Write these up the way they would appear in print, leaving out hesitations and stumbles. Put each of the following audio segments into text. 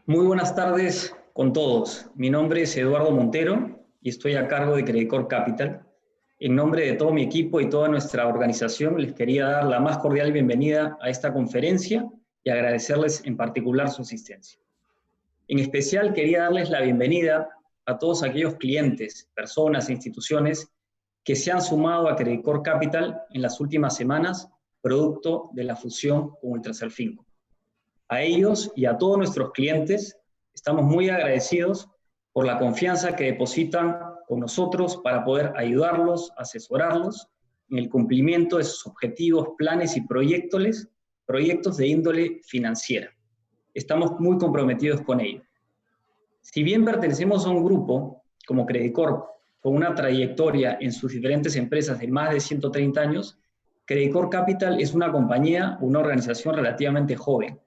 Muy buenas tardes con todos. Mi nombre es Eduardo Montero y estoy a cargo de Credicor Capital. En nombre de todo mi equipo y toda nuestra organización, les quería dar la más cordial bienvenida a esta conferencia y agradecerles en particular su asistencia. En especial, quería darles la bienvenida a todos aquellos clientes, personas e instituciones que se han sumado a Credicor Capital en las últimas semanas, producto de la fusión con Ultraserfinco. A ellos y a todos nuestros clientes estamos muy agradecidos por la confianza que depositan con nosotros para poder ayudarlos, asesorarlos en el cumplimiento de sus objetivos, planes y proyectos de índole financiera. Estamos muy comprometidos con ello. Si bien pertenecemos a un grupo como Credicorp con una trayectoria en sus diferentes empresas de más de 130 años, Credicor Capital es una compañía, una organización relativamente joven.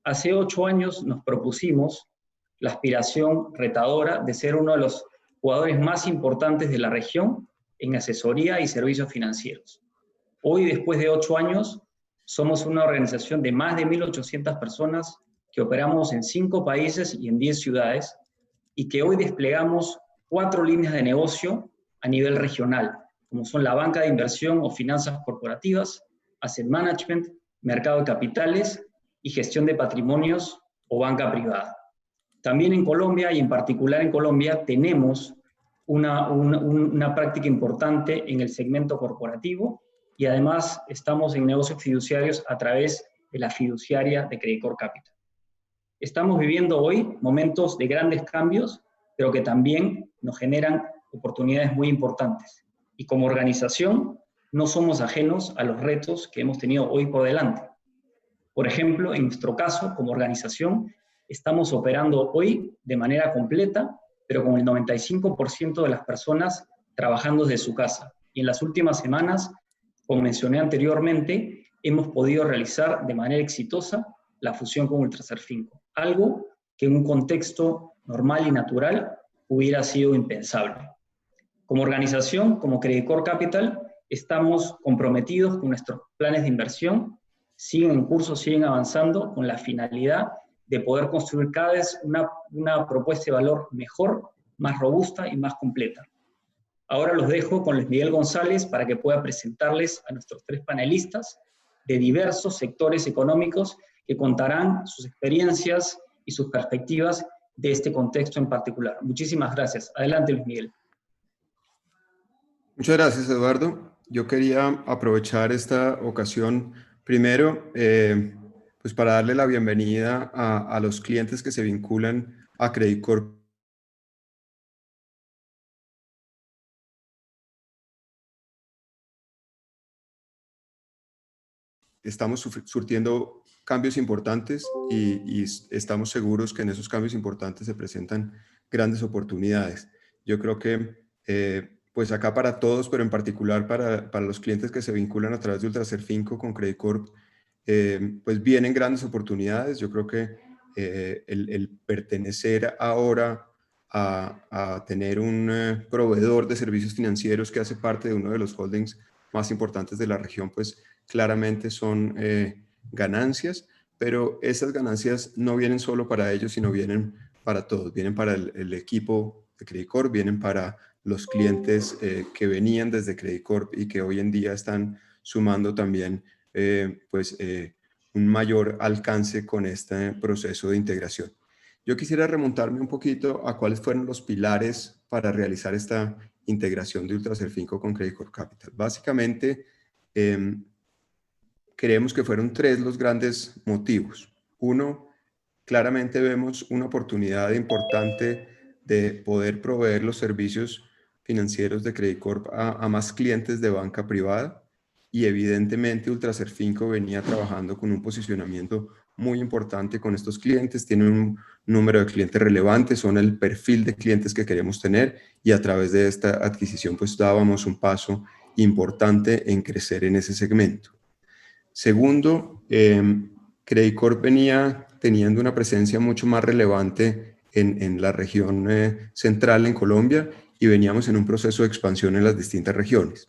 Hace 8 años nos propusimos la aspiración retadora de ser uno de los jugadores más importantes de la región en asesoría y servicios financieros. Hoy, después de 8 años, somos una organización de más de 1.800 personas que operamos en 5 países y en 10 ciudades y que hoy desplegamos 4 líneas de negocio a nivel regional, como son la banca de inversión o finanzas corporativas, asset management, mercado de capitales y gestión de patrimonios o banca privada. También en Colombia, y en particular en Colombia, tenemos una práctica importante en el segmento corporativo y además estamos en negocios fiduciarios a través de la fiduciaria de Credicor Capital. Estamos viviendo hoy momentos de grandes cambios, pero que también nos generan oportunidades muy importantes. Y como organización, no somos ajenos a los retos que hemos tenido hoy por delante. Por ejemplo, en nuestro caso, como organización, estamos operando hoy de manera completa, pero con el 95% de las personas trabajando desde su casa. Y en las últimas semanas, como mencioné anteriormente, hemos podido realizar de manera exitosa la fusión con Ultraserfinco, algo que en un contexto normal y natural hubiera sido impensable. Como organización, como Credicor Capital, estamos comprometidos con nuestros planes de inversión, siguen en curso, siguen avanzando con la finalidad de poder construir cada vez una propuesta de valor mejor, más robusta y más completa. Ahora los dejo con Luis Miguel González para que pueda presentarles a nuestros 3 panelistas de diversos sectores económicos que contarán sus experiencias y sus perspectivas de este contexto en particular. Muchísimas gracias. Adelante, Luis Miguel. Muchas gracias, Eduardo. Yo quería aprovechar esta ocasión primero pues para darle la bienvenida a los clientes que se vinculan a Credicor. Estamos surtiendo cambios importantes y estamos seguros que en esos cambios importantes se presentan grandes oportunidades. Yo creo que pues acá para todos, pero en particular para los clientes que se vinculan a través de Ultraserfinco con Credicorp, pues vienen grandes oportunidades. Yo creo que el pertenecer ahora a tener un proveedor de servicios financieros que hace parte de uno de los holdings más importantes de la región, pues claramente son ganancias, pero esas ganancias no vienen solo para ellos, sino vienen para todos. Vienen para el equipo de Credicorp, vienen para los clientes que venían desde Credicorp y que hoy en día están sumando también un mayor alcance con este proceso de integración. Yo quisiera remontarme un poquito a cuáles fueron los pilares para realizar esta integración de Ultraserfinco con Credicor Capital. Básicamente, creemos que fueron 3 los grandes motivos. Uno, claramente vemos una oportunidad importante de poder proveer los servicios financieros de Credicorp a más clientes de banca privada y evidentemente Ultraserfinco venía trabajando con un posicionamiento muy importante con estos clientes, tienen un número de clientes relevantes, son el perfil de clientes que queremos tener y a través de esta adquisición pues dábamos un paso importante en crecer en ese segmento. Segundo, Credicorp venía teniendo una presencia mucho más relevante en la región central en Colombia y veníamos en un proceso de expansión en las distintas regiones.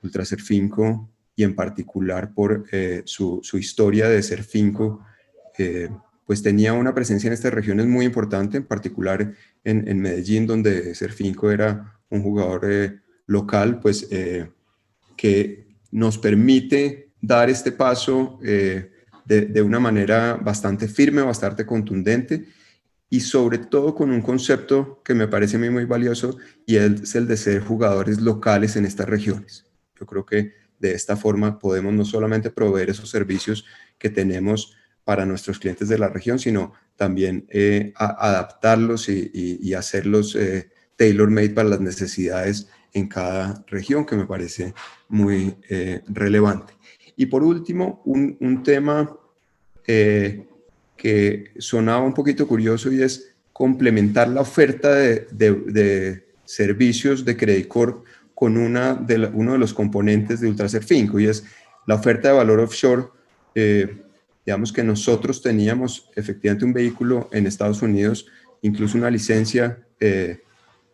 Ultraserfinco y en particular por su historia de Serfinco pues tenía una presencia en estas regiones muy importante, en particular en Medellín, donde Serfinco era un jugador local, pues que nos permite dar este paso de una manera bastante firme, bastante contundente, y sobre todo con un concepto que me parece a mí muy valioso, y es el de ser jugadores locales en estas regiones. Yo creo que de esta forma podemos no solamente proveer esos servicios que tenemos para nuestros clientes de la región, sino también adaptarlos y hacerlos tailor-made para las necesidades en cada región, que me parece muy relevante. Y por último, un tema que sonaba un poquito curioso, y es complementar la oferta de servicios de Credit Corp con uno de los componentes de Ultraserfinco, y es la oferta de valor offshore. Digamos que nosotros teníamos efectivamente un vehículo en Estados Unidos, incluso una licencia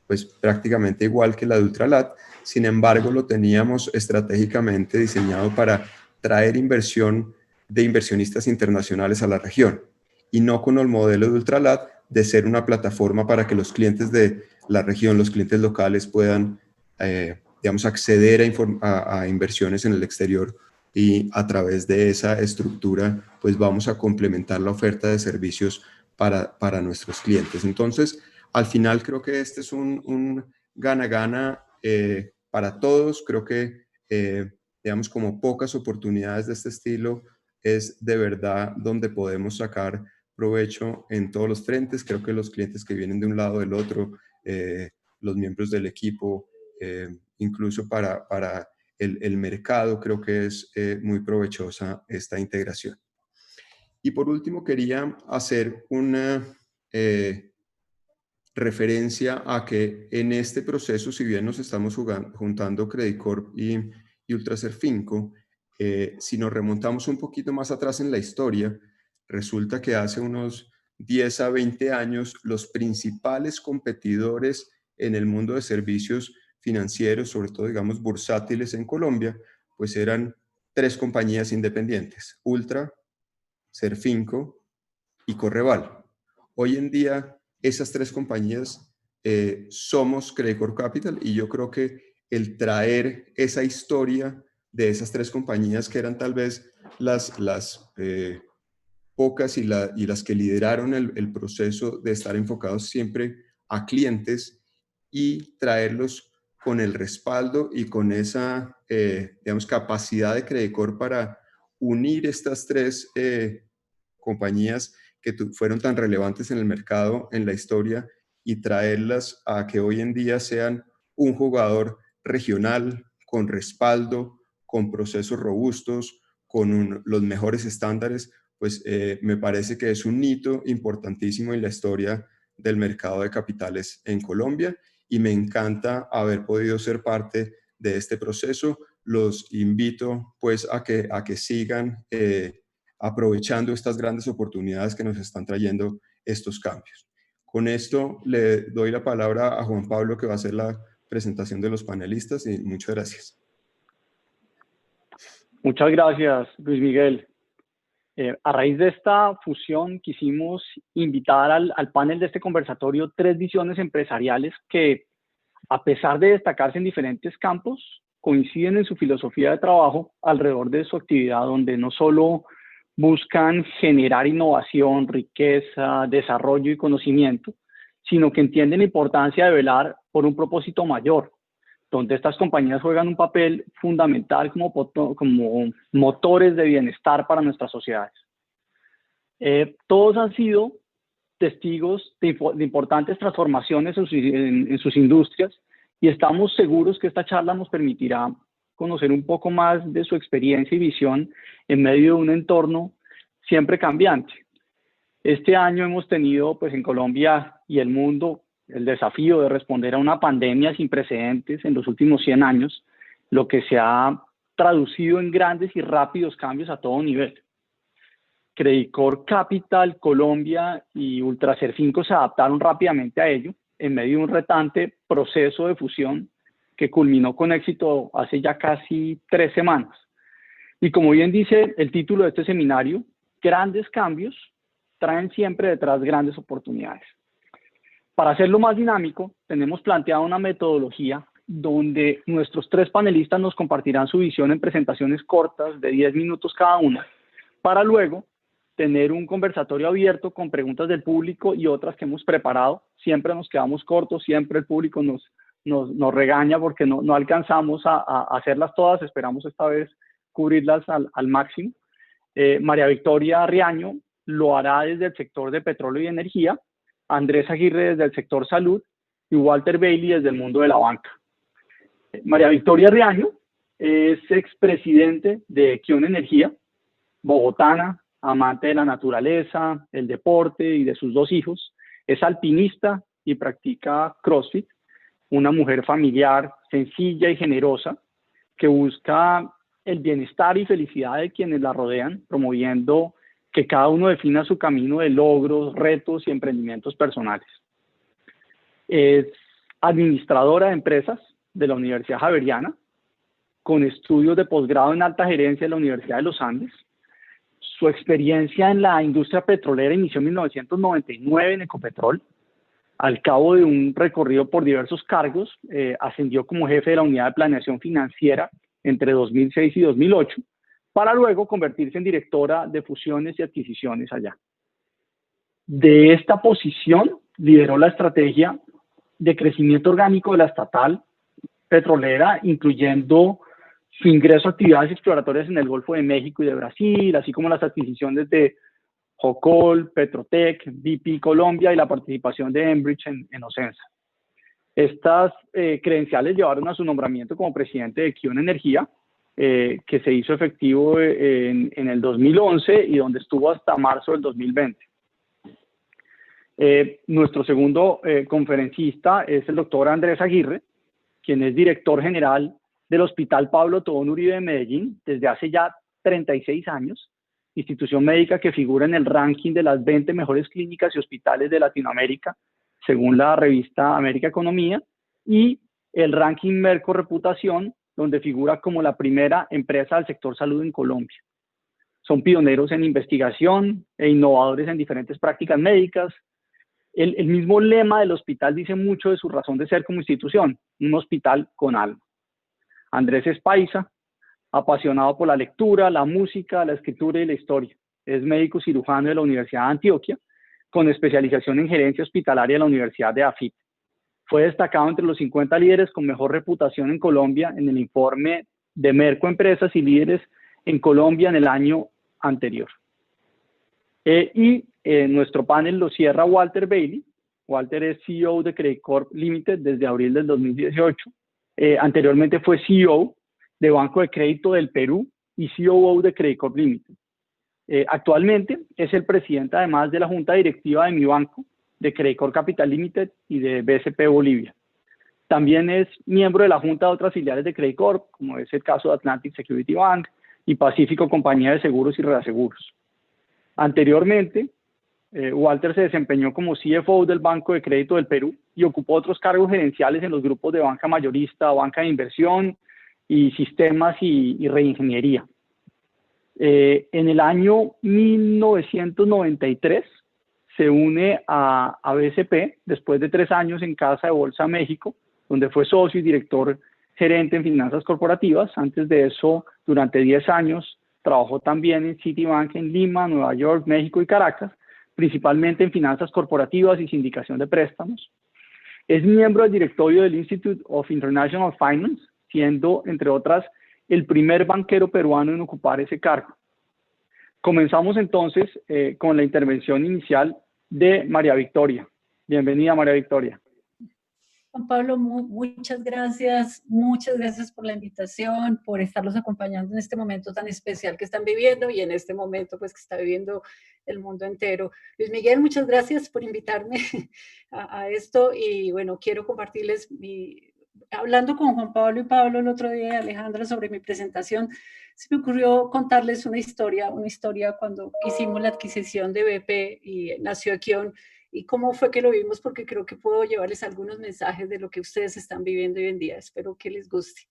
pues prácticamente igual que la de Ultralat. Sin embargo, lo teníamos estratégicamente diseñado para traer inversión de inversionistas internacionales a la región, y no con el modelo de Ultralat de ser una plataforma para que los clientes de la región, los clientes locales, puedan, digamos, acceder a inversiones en el exterior, y a través de esa estructura, pues vamos a complementar la oferta de servicios para nuestros clientes. Entonces, al final creo que este es un gana-gana para todos. Creo que, digamos, como pocas oportunidades de este estilo, es de verdad donde podemos sacar provecho en todos los frentes. Creo que los clientes que vienen de un lado o del otro, los miembros del equipo, incluso para el mercado, creo que es muy provechosa esta integración. Y por último, quería hacer una referencia a que en este proceso, si bien nos estamos juntando Credit Corp y Ultraserfinco, si nos remontamos un poquito más atrás en la historia, resulta que hace unos 10 a 20 años los principales competidores en el mundo de servicios financieros, sobre todo, digamos, bursátiles en Colombia, pues eran 3 compañías independientes: Ultra, Serfinco y Correval. Hoy en día, esas 3 compañías somos Credit Corp Capital, y yo creo que el traer esa historia de esas 3 compañías, que eran tal vez las pocas y las que lideraron el proceso de estar enfocados siempre a clientes, y traerlos con el respaldo y con esa, digamos, capacidad de Credit Corp para unir estas 3 compañías que fueron tan relevantes en el mercado, en la historia, y traerlas a que hoy en día sean un jugador regional, con respaldo, con procesos robustos, con los mejores estándares. Pues me parece que es un hito importantísimo en la historia del mercado de capitales en Colombia, y me encanta haber podido ser parte de este proceso. Los invito pues a que sigan aprovechando estas grandes oportunidades que nos están trayendo estos cambios. Con esto le doy la palabra a Juan Pablo, que va a hacer la presentación de los panelistas, y muchas gracias. Muchas gracias, Luis Miguel. A raíz de esta fusión quisimos invitar al panel de este conversatorio 3 visiones empresariales que, a pesar de destacarse en diferentes campos, coinciden en su filosofía de trabajo alrededor de su actividad, donde no solo buscan generar innovación, riqueza, desarrollo y conocimiento, sino que entienden la importancia de velar por un propósito mayor, donde estas compañías juegan un papel fundamental como motores de bienestar para nuestras sociedades. Todos han sido testigos de importantes transformaciones en sus industrias, y estamos seguros que esta charla nos permitirá conocer un poco más de su experiencia y visión en medio de un entorno siempre cambiante. Este año hemos tenido pues, en Colombia y el mundo el desafío de responder a una pandemia sin precedentes en los últimos 100 años, lo que se ha traducido en grandes y rápidos cambios a todo nivel. Credit Corp Capital, Colombia y Ultraserfinco se adaptaron rápidamente a ello en medio de un retante proceso de fusión que culminó con éxito hace ya casi 3 semanas. Y como bien dice el título de este seminario, grandes cambios traen siempre detrás grandes oportunidades. Para hacerlo más dinámico, tenemos planteado una metodología donde nuestros 3 panelistas nos compartirán su visión en presentaciones cortas de 10 minutos cada una, para luego tener un conversatorio abierto con preguntas del público y otras que hemos preparado. Siempre nos quedamos cortos, siempre el público nos regaña porque no alcanzamos a hacerlas todas, esperamos esta vez cubrirlas al máximo. María Victoria Riaño lo hará desde el sector de petróleo y energía, Andrés Aguirre desde el sector salud y Walter Bailey desde el mundo de la banca. María Victoria Riaño es expresidente de Kion Energía, bogotana, amante de la naturaleza, el deporte y de sus 2 hijos. Es alpinista y practica CrossFit, una mujer familiar, sencilla y generosa, que busca el bienestar y felicidad de quienes la rodean, promoviendo que cada uno defina su camino de logros, retos y emprendimientos personales. Es administradora de empresas de la Universidad Javeriana, con estudios de posgrado en alta gerencia de la Universidad de los Andes. Su experiencia en la industria petrolera inició en 1999 en Ecopetrol. Al cabo de un recorrido por diversos cargos, ascendió como jefe de la unidad de planeación financiera entre 2006 y 2008, para luego convertirse en directora de fusiones y adquisiciones allá. De esta posición lideró la estrategia de crecimiento orgánico de la estatal petrolera, incluyendo su ingreso a actividades exploratorias en el Golfo de México y de Brasil, así como las adquisiciones de Jocol, Petrotec, BP Colombia y la participación de Enbridge en Ocensa. Estas credenciales llevaron a su nombramiento como presidente de Kion Energía, que se hizo efectivo en el 2011 y donde estuvo hasta marzo del 2020. Nuestro segundo conferencista es el doctor Andrés Aguirre, quien es director general del Hospital Pablo Tobón Uribe de Medellín desde hace ya 36 años, institución médica que figura en el ranking de las 20 mejores clínicas y hospitales de Latinoamérica, según la revista América Economía, y el ranking Merco Reputación, donde figura como la primera empresa del sector salud en Colombia. Son pioneros en investigación e innovadores en diferentes prácticas médicas. El mismo lema del hospital dice mucho de su razón de ser como institución, un hospital con alma. Andrés es paisa, apasionado por la lectura, la música, la escritura y la historia. Es médico cirujano de la Universidad de Antioquia, con especialización en gerencia hospitalaria de la Universidad de AFIT. Fue destacado entre los 50 líderes con mejor reputación en Colombia en el informe de Merco Empresas y Líderes en Colombia en el año anterior. Nuestro panel lo cierra Walter Bailey. Walter es CEO de Credit Corp Limited desde abril del 2018. Anteriormente fue CEO de Banco de Crédito del Perú y COO de Credit Corp Limited. Actualmente es el presidente además de la junta directiva de Mi Banco, de Credit Corp Capital Limited y de BCP Bolivia. También es miembro de la junta de otras filiales de Credit Corp, como es el caso de Atlantic Security Bank y Pacífico Compañía de Seguros y Reaseguros. Anteriormente, Walter se desempeñó como CFO del Banco de Crédito del Perú y ocupó otros cargos gerenciales en los grupos de banca mayorista, banca de inversión y sistemas y reingeniería. En el año 1993 se une a BCP después de 3 años en Casa de Bolsa México, donde fue socio y director gerente en finanzas corporativas. Antes de eso, durante 10 años, trabajó también en Citibank en Lima, Nueva York, México y Caracas, principalmente en finanzas corporativas y sindicación de préstamos. Es miembro del directorio del Institute of International Finance, siendo, entre otras, el primer banquero peruano en ocupar ese cargo. Comenzamos entonces con la intervención inicial de María Victoria. Bienvenida, María Victoria. Juan Pablo, muchas gracias por la invitación, por estarlos acompañando en este momento tan especial que están viviendo y en este momento pues que está viviendo el mundo entero. Luis Miguel, muchas gracias por invitarme a esto y bueno, quiero compartirles hablando con Juan Pablo y Pablo el otro día, Alejandra, sobre mi presentación, se me ocurrió contarles una historia cuando hicimos la adquisición de BP y nació Kion. Y cómo fue que lo vimos, porque creo que puedo llevarles algunos mensajes de lo que ustedes están viviendo hoy en día. Espero que les guste.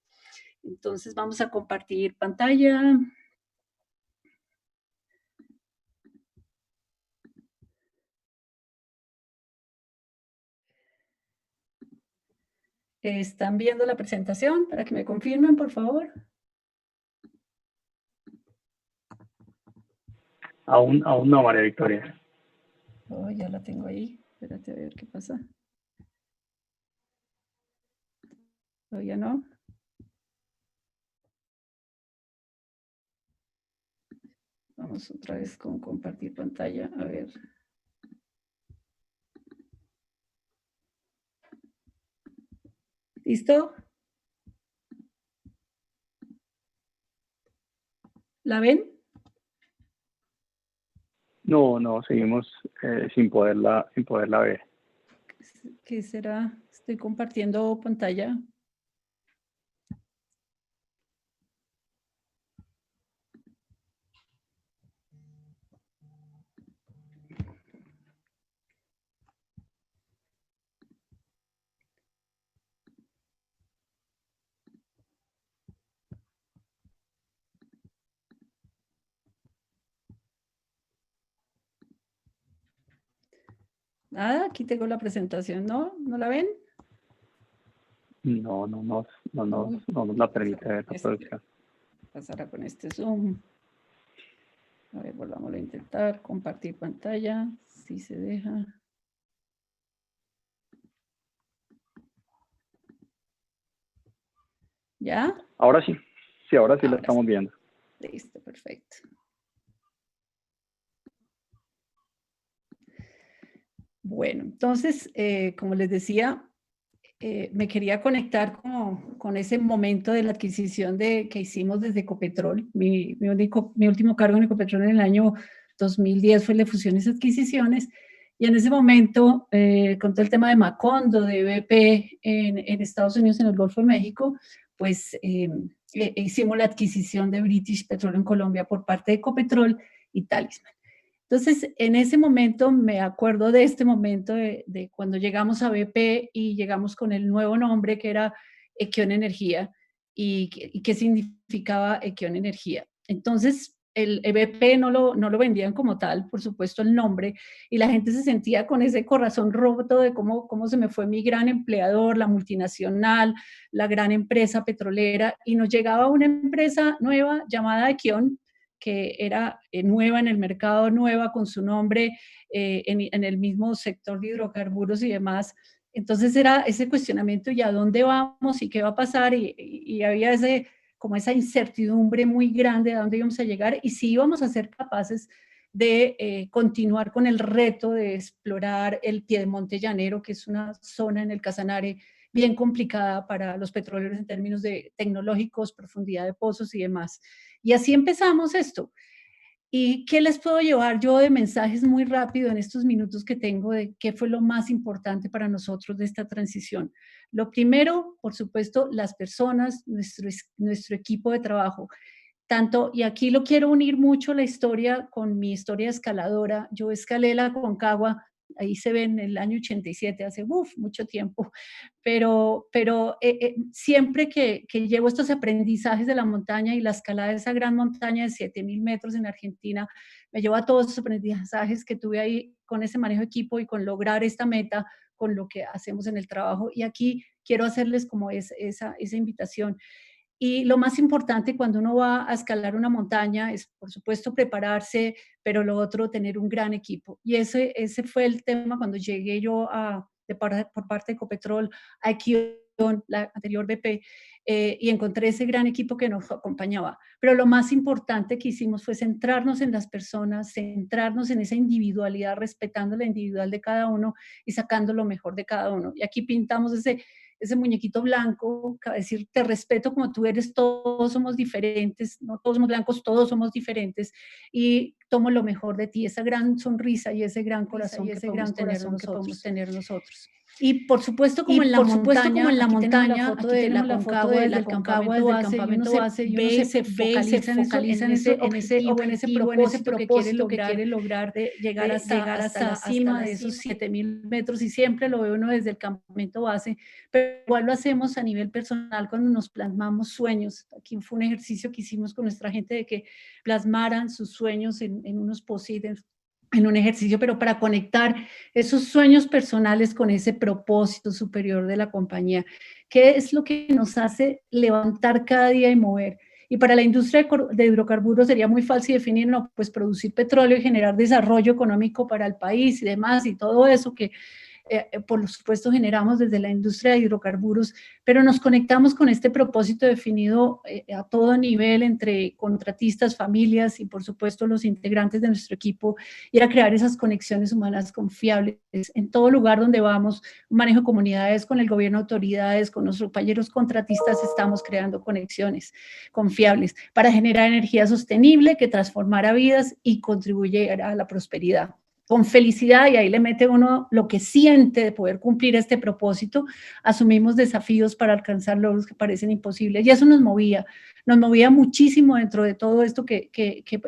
Entonces vamos a compartir pantalla. ¿Están viendo la presentación? Para que me confirmen, por favor. Aún no, María Victoria. Oh, ya la tengo ahí. Espérate a ver qué pasa. Todavía no. Vamos otra vez con compartir pantalla. A ver. ¿Listo? ¿La ven? No, seguimos sin poderla ver. ¿Qué será? Estoy compartiendo pantalla. Aquí tengo la presentación, ¿no? ¿No la ven? No nos la permite ver la producción. Pasará con este Zoom. A ver, volvamos a intentar. Compartir pantalla, si se deja. ¿Ya? Ahora sí. Sí, ahora sí la estamos viendo. Listo, perfecto. Bueno, entonces, como les decía, me quería conectar con ese momento de la adquisición que hicimos desde Ecopetrol. Mi último cargo en Ecopetrol en el año 2010 fue el de fusiones y adquisiciones. Y en ese momento, con todo el tema de Macondo, de BP en Estados Unidos, en el Golfo de México, pues hicimos la adquisición de British Petroleum Colombia por parte de Ecopetrol y Talisman. Entonces, en ese momento, me acuerdo de este momento de cuando llegamos a BP y llegamos con el nuevo nombre que era Equion Energía y qué significaba Equion Energía. Entonces, el BP no lo vendían como tal, por supuesto, el nombre, y la gente se sentía con ese corazón roto de cómo se me fue mi gran empleador, la multinacional, la gran empresa petrolera, y nos llegaba una empresa nueva llamada Equion, que era nueva en el mercado, nueva con su nombre en el mismo sector de hidrocarburos y demás. Entonces era ese cuestionamiento, ¿y a dónde vamos? ¿Y qué va a pasar? Y había como esa incertidumbre muy grande de dónde íbamos a llegar y si íbamos a ser capaces de continuar con el reto de explorar el Piedemonte Llanero, que es una zona en el Casanare bien complicada para los petroleros en términos de tecnológicos, profundidad de pozos y demás. Y así empezamos esto. ¿Y qué les puedo llevar yo de mensajes muy rápido en estos minutos que tengo de qué fue lo más importante para nosotros de esta transición? Lo primero, por supuesto, las personas, nuestro equipo de trabajo. Tanto, y aquí lo quiero unir mucho la historia con mi historia escaladora. Yo escalé la Aconcagua, ahí se ve en el año 87, hace mucho tiempo, pero siempre que llevo estos aprendizajes de la montaña y la escalada de esa gran montaña de 7.000 metros en Argentina, me llevo a todos esos aprendizajes que tuve ahí con ese manejo de equipo y con lograr esta meta con lo que hacemos en el trabajo. Y aquí quiero hacerles como esa invitación. Y lo más importante cuando uno va a escalar una montaña es, por supuesto, prepararse, pero lo otro, tener un gran equipo. Y ese fue el tema cuando llegué yo por parte de Ecopetrol a Equion, la anterior BP, y encontré ese gran equipo que nos acompañaba. Pero lo más importante que hicimos fue centrarnos en las personas, centrarnos en esa individualidad, respetando la individual de cada uno y sacando lo mejor de cada uno. Y aquí pintamos ese muñequito blanco, decir, te respeto como tú eres, todos somos diferentes, no todos somos blancos, todos somos diferentes, y tomo lo mejor de ti, esa gran sonrisa y ese gran corazón que podemos tener nosotros. Y por supuesto, como en la montaña, aquí tenemos la foto de la Aconcagua desde el campamento base, y uno se focaliza en ese objetivo, en ese propósito que quiere lograr, de llegar hasta la cima de esos 7.000 metros, y siempre lo ve uno desde el campamento base, pero igual lo hacemos a nivel personal cuando nos plasmamos sueños. Aquí fue un ejercicio que hicimos con nuestra gente de que plasmaran sus sueños en unos post-it en un ejercicio, pero para conectar esos sueños personales con ese propósito superior de la compañía. ¿Qué es lo que nos hace levantar cada día y mover? Y para la industria de hidrocarburos sería muy fácil definir, no, pues producir petróleo y generar desarrollo económico para el país y demás, y todo eso que por supuesto generamos desde la industria de hidrocarburos, pero nos conectamos con este propósito definido a todo nivel entre contratistas, familias y por supuesto los integrantes de nuestro equipo, y era crear esas conexiones humanas confiables en todo lugar donde vamos, un manejo de comunidades, con el gobierno, autoridades, con nuestros compañeros contratistas, estamos creando conexiones confiables para generar energía sostenible que transformara vidas y contribuyera a la prosperidad. Con felicidad, y ahí le mete uno lo que siente de poder cumplir este propósito, asumimos desafíos para alcanzar logros que parecen imposibles, y eso nos movía muchísimo dentro de todo esto que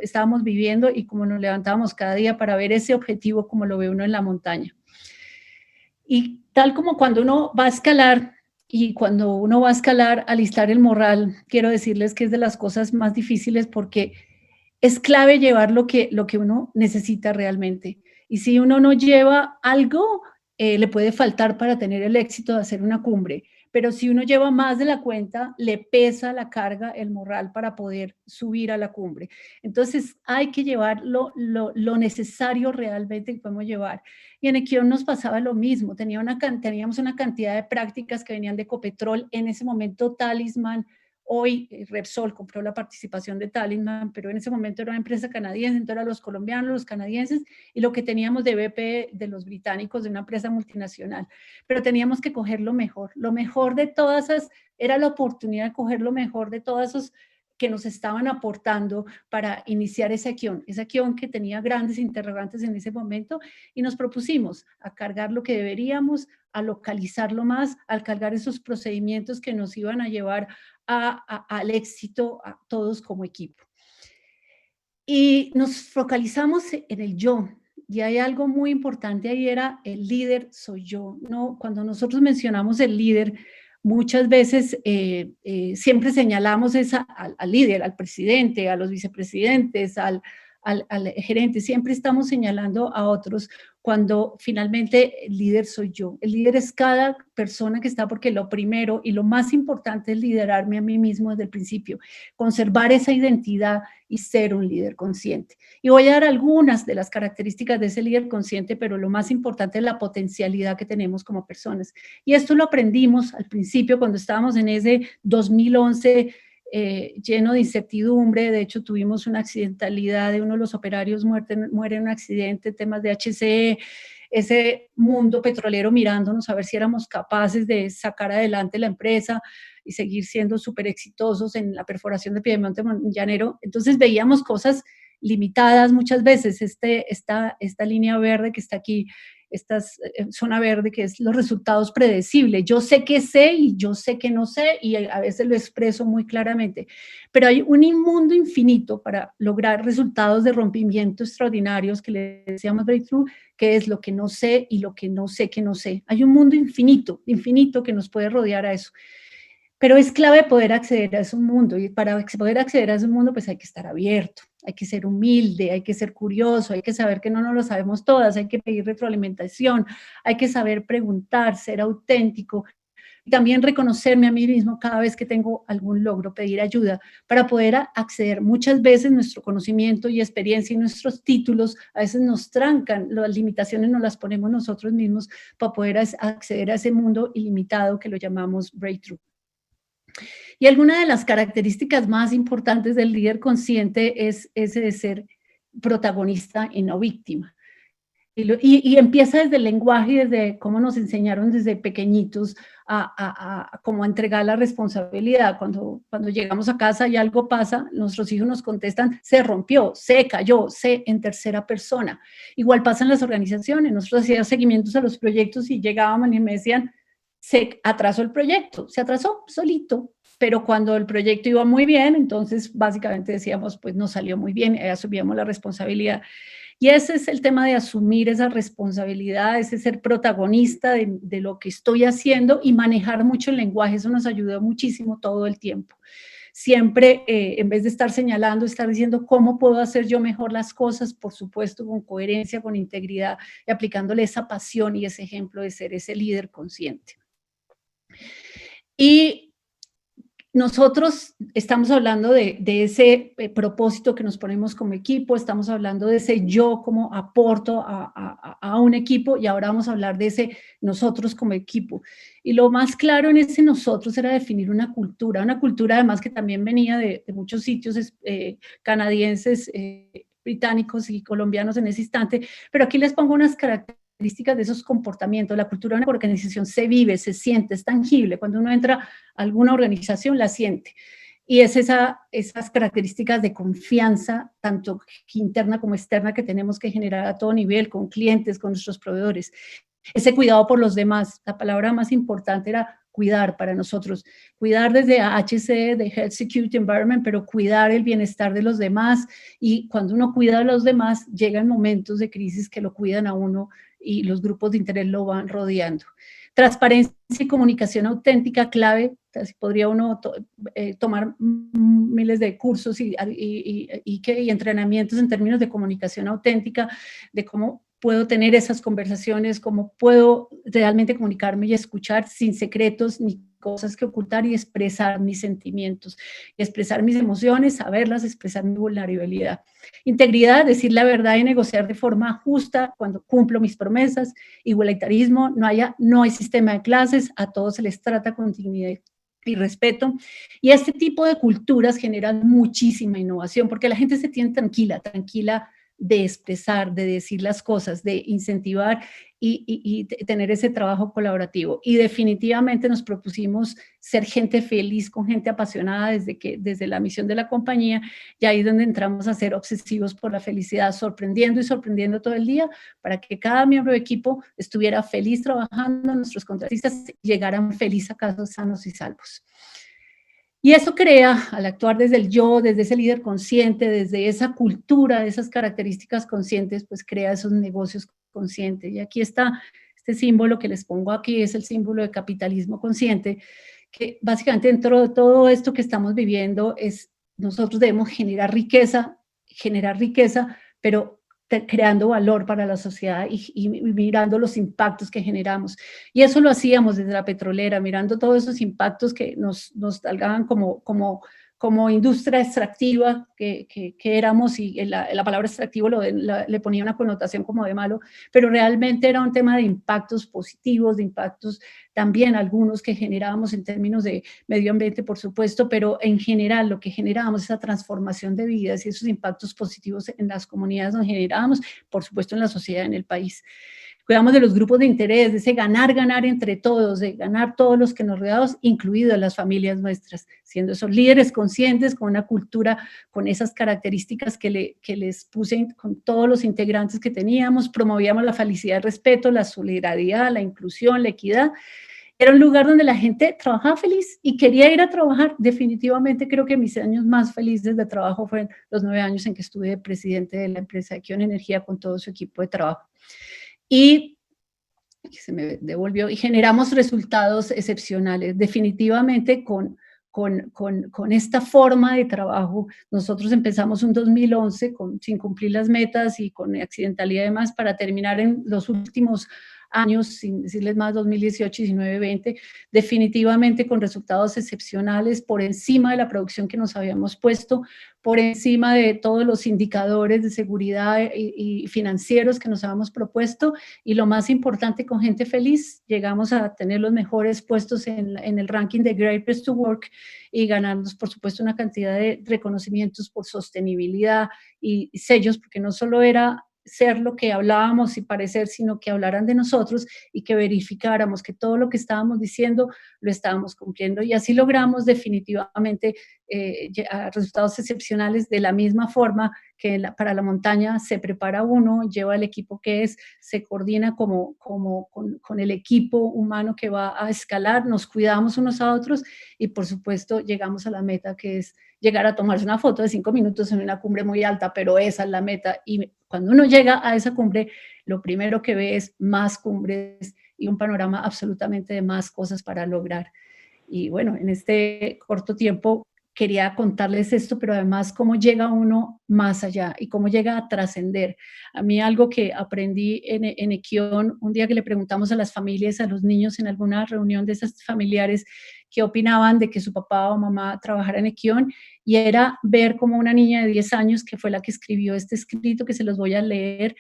estábamos viviendo, y como nos levantábamos cada día para ver ese objetivo como lo ve uno en la montaña. Y tal como cuando uno va a escalar, alistar el morral, quiero decirles que es de las cosas más difíciles, porque es clave llevar lo que uno necesita realmente. Y si uno no lleva algo, le puede faltar para tener el éxito de hacer una cumbre. Pero si uno lleva más de la cuenta, le pesa la carga, el morral para poder subir a la cumbre. Entonces hay que llevar lo necesario realmente que podemos llevar. Y en Equion nos pasaba lo mismo. Teníamos una cantidad de prácticas que venían de Ecopetrol, en ese momento Talisman. Hoy Repsol compró la participación de Talisman, pero en ese momento era una empresa canadiense, entonces eran los colombianos, los canadienses, y lo que teníamos de BP de los británicos, de una empresa multinacional. Pero teníamos que coger lo mejor de todas esas, era la oportunidad de coger lo mejor de todas esas que nos estaban aportando para iniciar esa acción que tenía grandes interrogantes en ese momento, y nos propusimos a cargar lo que deberíamos, a localizarlo más, a cargar esos procedimientos que nos iban a llevar al éxito a todos como equipo. Y nos focalizamos en el yo, y hay algo muy importante ahí, era el líder soy yo, ¿no? Cuando nosotros mencionamos el líder, muchas veces siempre señalamos al líder, al presidente, a los vicepresidentes, al gerente, siempre estamos señalando a otros, cuando finalmente el líder soy yo. El líder es cada persona que está, porque lo primero y lo más importante es liderarme a mí mismo desde el principio, conservar esa identidad y ser un líder consciente. Y voy a dar algunas de las características de ese líder consciente, pero lo más importante es la potencialidad que tenemos como personas. Y esto lo aprendimos al principio cuando estábamos en ese 2011 lleno de incertidumbre. De hecho, tuvimos una accidentalidad de uno de los operarios, muere en un accidente, temas de HCE, ese mundo petrolero mirándonos a ver si éramos capaces de sacar adelante la empresa y seguir siendo súper exitosos en la perforación de Piedemonte Llanero. Entonces veíamos cosas limitadas muchas veces, esta línea verde que está aquí, esta zona verde, que es los resultados predecibles. Yo sé que sé y yo sé que no sé, y a veces lo expreso muy claramente, pero hay un mundo infinito para lograr resultados de rompimiento extraordinarios que le decíamos breakthrough, que es lo que no sé y lo que no sé que no sé. Hay un mundo infinito que nos puede rodear a eso. Pero es clave poder acceder a ese mundo, y para poder acceder a ese mundo pues hay que estar abierto, hay que ser humilde, hay que ser curioso, hay que saber que no nos lo sabemos todas, hay que pedir retroalimentación, hay que saber preguntar, ser auténtico, y también reconocerme a mí mismo cada vez que tengo algún logro, pedir ayuda para poder acceder. Muchas veces nuestro conocimiento y experiencia y nuestros títulos a veces nos trancan, las limitaciones nos las ponemos nosotros mismos para poder acceder a ese mundo ilimitado que lo llamamos breakthrough. Y alguna de las características más importantes del líder consciente es ese de ser protagonista y no víctima. Y empieza desde el lenguaje y desde cómo nos enseñaron desde pequeñitos a cómo entregar la responsabilidad. Cuando llegamos a casa y algo pasa, nuestros hijos nos contestan, se rompió, se cayó, se en tercera persona. Igual pasa en las organizaciones. Nosotros hacíamos seguimientos a los proyectos y llegábamos y me decían, se atrasó el proyecto, se atrasó solito. Pero cuando el proyecto iba muy bien, entonces básicamente decíamos, pues no salió muy bien, asumíamos la responsabilidad. Y ese es el tema de asumir esa responsabilidad, ese ser protagonista de lo que estoy haciendo y manejar mucho el lenguaje. Eso nos ayudó muchísimo todo el tiempo. siempre, en vez de estar señalando, estar diciendo cómo puedo hacer yo mejor las cosas, por supuesto, con coherencia, con integridad, y aplicándole esa pasión y ese ejemplo de ser ese líder consciente. Y nosotros estamos hablando de ese propósito que nos ponemos como equipo, estamos hablando de ese yo como aporto a un equipo, y ahora vamos a hablar de ese nosotros como equipo. Y lo más claro en ese nosotros era definir una cultura además que también venía de muchos sitios canadienses, británicos y colombianos en ese instante, pero aquí les pongo unas características de esos comportamientos. La cultura de una organización se vive, se siente, es tangible. Cuando uno entra a alguna organización, la siente. Y es esas características de confianza, tanto interna como externa, que tenemos que generar a todo nivel, con clientes, con nuestros proveedores. Ese cuidado por los demás, la palabra más importante era cuidar para nosotros. Cuidar desde HC, de Health Security Environment, pero cuidar el bienestar de los demás. Y cuando uno cuida a los demás, llegan momentos de crisis que lo cuidan a uno y los grupos de interés lo van rodeando. Transparencia y comunicación auténtica, clave. Podría uno tomar miles de cursos y entrenamientos en términos de comunicación auténtica, de cómo puedo tener esas conversaciones, cómo puedo realmente comunicarme y escuchar sin secretos ni cosas que ocultar, y expresar mis sentimientos, expresar mis emociones, saberlas, expresar mi vulnerabilidad. Integridad, decir la verdad y negociar de forma justa cuando cumplo mis promesas. Igualitarismo, no hay sistema de clases, a todos se les trata con dignidad y respeto. Y este tipo de culturas generan muchísima innovación, porque la gente se tiene tranquila de expresar, de decir las cosas, de incentivar y tener ese trabajo colaborativo. Y definitivamente nos propusimos ser gente feliz, con gente apasionada desde la misión de la compañía, y ahí es donde entramos a ser obsesivos por la felicidad, sorprendiendo todo el día, para que cada miembro de equipo estuviera feliz trabajando, nuestros contratistas llegaran felices a casa, sanos y salvos. Y eso crea, al actuar desde el yo, desde ese líder consciente, desde esa cultura, de esas características conscientes, pues crea esos negocios conscientes. Y aquí está este símbolo que les pongo aquí, es el símbolo de capitalismo consciente, que básicamente dentro de todo esto que estamos viviendo nosotros debemos generar riqueza, pero creando valor para la sociedad y mirando los impactos que generamos. Y eso lo hacíamos desde la petrolera, mirando todos esos impactos que nos salgaban como industria extractiva que éramos, y la palabra extractivo le ponía una connotación como de malo, pero realmente era un tema de impactos positivos, de impactos también algunos que generábamos en términos de medio ambiente, por supuesto, pero en general lo que generábamos, esa transformación de vidas y esos impactos positivos en las comunidades donde generábamos, por supuesto en la sociedad, en el país. Cuidamos de los grupos de interés, de ese ganar entre todos, de ganar todos los que nos rodeamos, incluidas las familias nuestras, siendo esos líderes conscientes, con una cultura, con esas características que les puse con todos los integrantes que teníamos. Promovíamos la felicidad, el respeto, la solidaridad, la inclusión, la equidad. Era un lugar donde la gente trabajaba feliz y quería ir a trabajar. Definitivamente creo que mis años más felices de trabajo fueron los 9 años en que estuve de presidente de la empresa de Kion Energía con todo su equipo de trabajo. Y se me devolvió, y generamos resultados excepcionales. Definitivamente con esta forma de trabajo, nosotros empezamos un 2011 sin cumplir las metas y con accidentalidad y demás, para terminar en los últimos años, sin decirles más, 2018, 19, 20, definitivamente con resultados excepcionales, por encima de la producción que nos habíamos puesto, por encima de todos los indicadores de seguridad y financieros que nos habíamos propuesto, y lo más importante, con gente feliz, llegamos a tener los mejores puestos en el ranking de Great Place to Work, y ganarnos, por supuesto, una cantidad de reconocimientos por sostenibilidad y sellos, porque no solo era ser lo que hablábamos y parecer, sino que hablaran de nosotros y que verificáramos que todo lo que estábamos diciendo lo estábamos cumpliendo. Y así logramos definitivamente resultados excepcionales, de la misma forma que para la montaña se prepara uno, lleva el equipo se coordina con el equipo humano que va a escalar, nos cuidamos unos a otros y por supuesto llegamos a la meta, que es llegar a tomarse una foto de 5 minutos en una cumbre muy alta, pero esa es la meta. Y cuando uno llega a esa cumbre, lo primero que ve es más cumbres y un panorama absolutamente de más cosas para lograr. Y bueno, en este corto tiempo quería contarles esto, pero además cómo llega uno más allá y cómo llega a trascender. A mí algo que aprendí en Equión, un día que le preguntamos a las familias, a los niños en alguna reunión de esas familiares, qué opinaban de que su papá o mamá trabajara en Equión, y era ver como una niña de 10 años, que fue la que escribió este escrito, que se los voy a leer,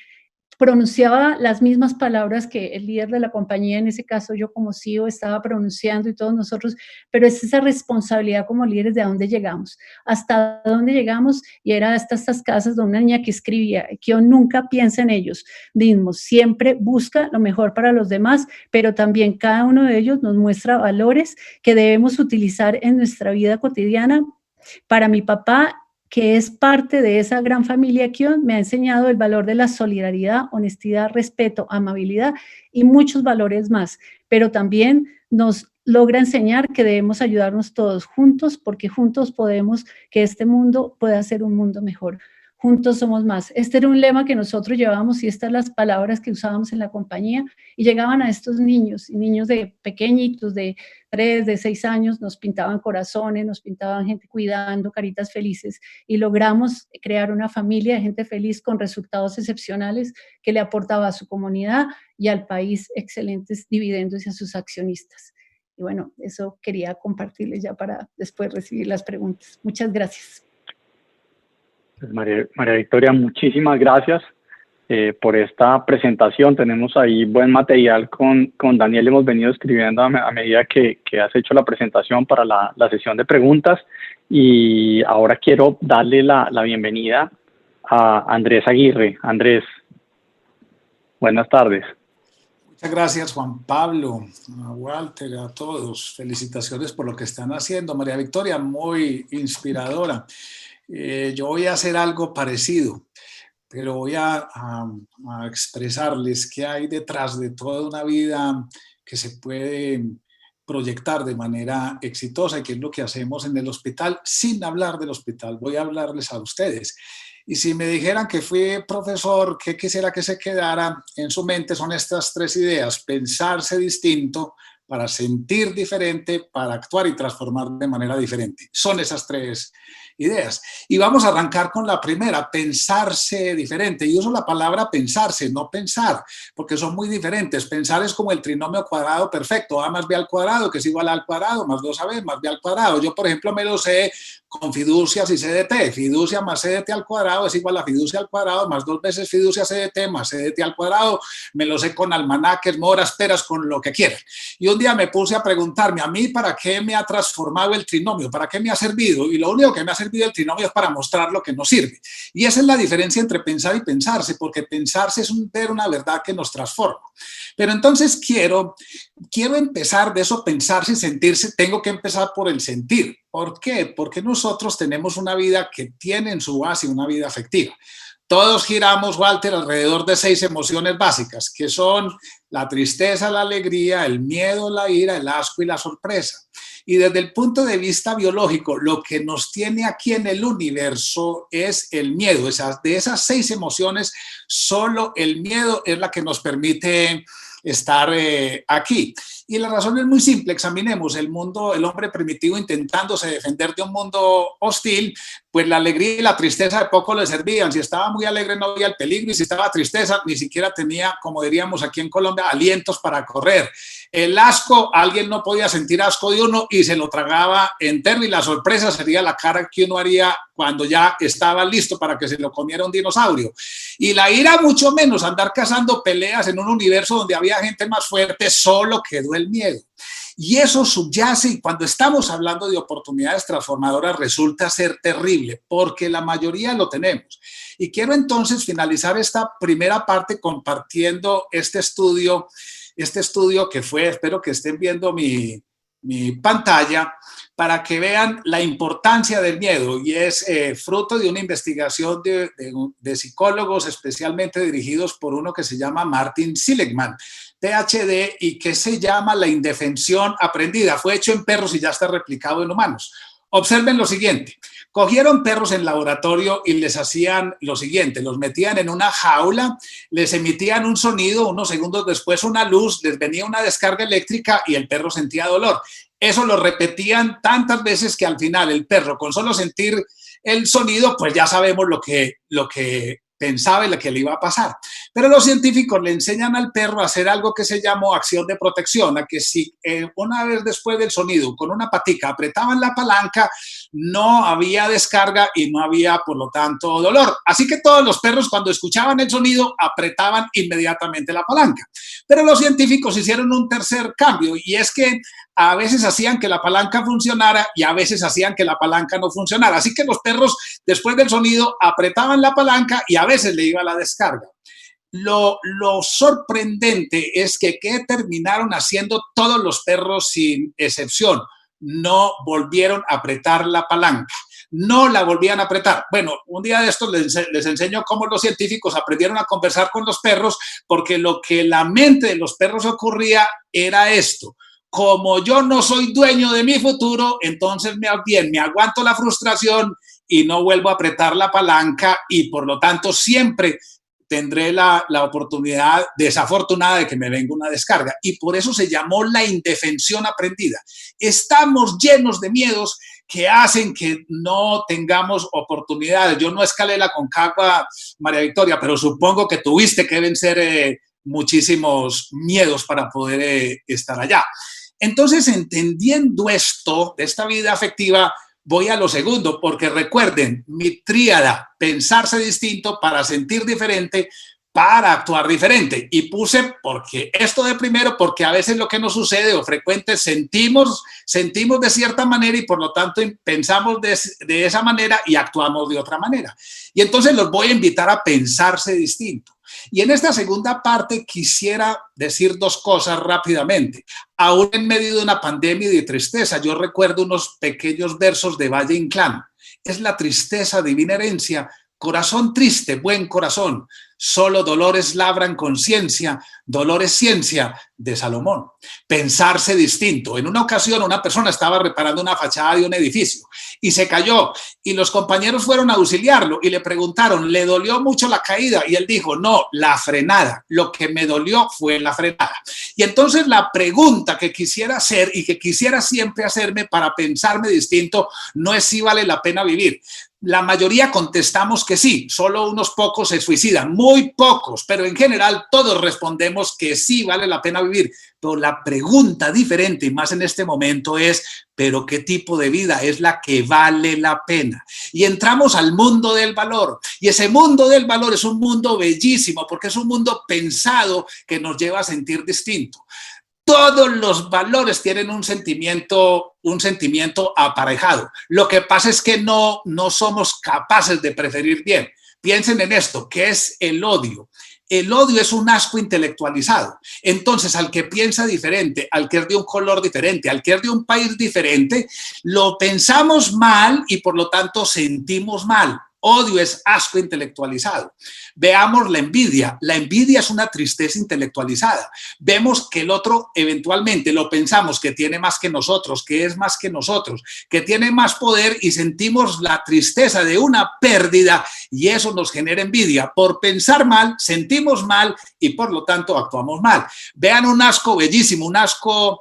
pronunciaba las mismas palabras que el líder de la compañía, en ese caso yo como CEO, estaba pronunciando y todos nosotros, pero es esa responsabilidad como líderes de a dónde llegamos, hasta dónde llegamos, y era hasta estas casas de una niña que escribía, que yo nunca piensa en ellos mismos, siempre busca lo mejor para los demás, pero también cada uno de ellos nos muestra valores que debemos utilizar en nuestra vida cotidiana. Para mi papá, que es parte de esa gran familia Kion, me ha enseñado el valor de la solidaridad, honestidad, respeto, amabilidad y muchos valores más, pero también nos logra enseñar que debemos ayudarnos todos juntos, porque juntos podemos que este mundo pueda ser un mundo mejor. Juntos somos más. Este era un lema que nosotros llevábamos y estas las palabras que usábamos en la compañía, y llegaban a estos niños, y niños de pequeñitos, de 3, de 6 años, nos pintaban corazones, nos pintaban gente cuidando, caritas felices, y logramos crear una familia de gente feliz con resultados excepcionales que le aportaba a su comunidad y al país excelentes dividendos y a sus accionistas. Y bueno, eso quería compartirles ya para después recibir las preguntas. Muchas gracias. Pues María Victoria, muchísimas gracias por esta presentación. Tenemos ahí buen material con Daniel, hemos venido escribiendo a medida que has hecho la presentación para la sesión de preguntas, y ahora quiero darle la bienvenida a Andrés Aguirre. Andrés, buenas tardes. Muchas gracias, Juan Pablo, a Walter, a todos. Felicitaciones por lo que están haciendo. María Victoria, muy inspiradora. Yo voy a hacer algo parecido, pero voy a expresarles qué hay detrás de toda una vida que se puede proyectar de manera exitosa, y qué es lo que hacemos en el hospital sin hablar del hospital. Voy a hablarles a ustedes. Y si me dijeran que fui profesor, ¿qué quisiera que se quedara en su mente? Son estas 3 ideas: pensarse distinto, para sentir diferente, para actuar y transformar de manera diferente. Son esas 3 ideas. Y vamos a arrancar con la primera, pensarse diferente. Y uso la palabra pensarse, no pensar, porque son muy diferentes. Pensar es como el trinomio cuadrado perfecto, A más B al cuadrado, que es igual a al cuadrado, más 2AB, más B al cuadrado. Yo, por ejemplo, me lo sé con fiducias y CDT. Fiducia más CDT al cuadrado es igual a fiducia al cuadrado, más 2 veces fiducia CDT, más CDT al cuadrado. Me lo sé con almanaques, moras, peras, con lo que quieran. Y un día me puse a preguntarme, a mí, ¿para qué me ha transformado el trinomio? ¿Para qué me ha servido? Y lo único que me ha servido el trinomio es para mostrar lo que nos sirve. Y esa es la diferencia entre pensar y pensarse, porque pensarse es ver una verdad que nos transforma. Pero entonces quiero empezar de eso, pensarse y sentirse. Tengo que empezar por el sentir. ¿Por qué? Porque nosotros tenemos una vida que tiene en su base una vida afectiva. Todos giramos, Walter, alrededor de 6 emociones básicas, que son la tristeza, la alegría, el miedo, la ira, el asco y la sorpresa. Y desde el punto de vista biológico, lo que nos tiene aquí en el universo es el miedo. De esas 6 emociones, solo el miedo es la que nos permite estar aquí. Y la razón es muy simple. Examinemos el mundo, el hombre primitivo intentándose defender de un mundo hostil, pues la alegría y la tristeza de poco le servían. Si estaba muy alegre no había el peligro, y si estaba tristeza ni siquiera tenía, como diríamos aquí en Colombia, alientos para correr. El asco, alguien no podía sentir asco de uno y se lo tragaba entero, y la sorpresa sería la cara que uno haría cuando ya estaba listo para que se lo comiera un dinosaurio. Y la ira mucho menos, andar cazando peleas en un universo donde había gente más fuerte, solo quedó el miedo. Y eso subyace, y cuando estamos hablando de oportunidades transformadoras resulta ser terrible, porque la mayoría lo tenemos. Y quiero entonces finalizar esta primera parte compartiendo este estudio que fue, espero que estén viendo mi pantalla, para que vean la importancia del miedo, y es fruto de una investigación de psicólogos especialmente dirigidos por uno que se llama Martin Seligman, PhD, y que se llama la indefensión aprendida. Fue hecho en perros y ya está replicado en humanos. Observen lo siguiente. Cogieron perros en laboratorio y les hacían lo siguiente. Los metían en una jaula, les emitían un sonido, unos segundos después una luz, les venía una descarga eléctrica y el perro sentía dolor. Eso lo repetían tantas veces que al final el perro, con solo sentir el sonido, pues ya sabemos lo que pensaba y lo que le iba a pasar. Pero los científicos le enseñan al perro a hacer algo que se llamó acción de protección, a que si una vez después del sonido, con una patica apretaban la palanca, no había descarga y no había, por lo tanto, dolor. Así que todos los perros, cuando escuchaban el sonido, apretaban inmediatamente la palanca. Pero los científicos hicieron un tercer cambio, y es que a veces hacían que la palanca funcionara y a veces hacían que la palanca no funcionara. Así que los perros, después del sonido, apretaban la palanca y a veces le iba la descarga. Lo sorprendente es que ¿qué terminaron haciendo todos los perros sin excepción? No volvieron a apretar la palanca. No la volvían a apretar. Bueno, un día de estos les enseño cómo los científicos aprendieron a conversar con los perros, porque lo que la mente de los perros ocurría era esto. Como yo no soy dueño de mi futuro, entonces me aguanto la frustración y no vuelvo a apretar la palanca y por lo tanto siempre tendré la oportunidad desafortunada de que me venga una descarga. Y por eso se llamó la indefensión aprendida. Estamos llenos de miedos que hacen que no tengamos oportunidades. Yo no escalé la Concagua, María Victoria, pero supongo que tuviste que vencer muchísimos miedos para poder estar allá. Entonces, entendiendo esto de esta vida afectiva, voy a lo segundo, porque recuerden, mi tríada, pensarse distinto para sentir diferente, para actuar diferente. Y puse porque esto de primero, porque a veces lo que nos sucede o frecuente sentimos de cierta manera y por lo tanto pensamos de esa manera y actuamos de otra manera. Y entonces los voy a invitar a pensarse distinto. Y en esta segunda parte quisiera decir dos cosas rápidamente. Aún en medio de una pandemia y de tristeza, yo recuerdo unos pequeños versos de Valle Inclán. Es la tristeza, divina herencia, corazón triste, buen corazón. Solo dolores labran conciencia, dolor es ciencia de Salomón. Pensarse distinto. En una ocasión una persona estaba reparando una fachada de un edificio y se cayó y los compañeros fueron a auxiliarlo y le preguntaron, ¿le dolió mucho la caída? Y él dijo, no, la frenada. Lo que me dolió fue la frenada. Y entonces la pregunta que quisiera hacer y que quisiera siempre hacerme para pensarme distinto no es si vale la pena vivir. La mayoría contestamos que sí, solo unos pocos se suicidan, muy pocos, pero en general todos respondemos que sí vale la pena vivir. Pero la pregunta diferente, y más en este momento, es, ¿pero qué tipo de vida es la que vale la pena? Y entramos al mundo del valor, y ese mundo del valor es un mundo bellísimo, porque es un mundo pensado que nos lleva a sentir distinto. Todos los valores tienen un sentimiento aparejado. Lo que pasa es que no somos capaces de preferir bien. Piensen en esto, ¿qué es el odio? El odio es un asco intelectualizado. Entonces, al que piensa diferente, al que es de un color diferente, al que es de un país diferente, lo pensamos mal y por lo tanto sentimos mal. Odio es asco intelectualizado. Veamos la envidia. La envidia es una tristeza intelectualizada. Vemos que el otro eventualmente lo pensamos que tiene más que nosotros, que es más que nosotros, que tiene más poder y sentimos la tristeza de una pérdida y eso nos genera envidia. Por pensar mal, sentimos mal y por lo tanto actuamos mal. Vean un asco bellísimo, un asco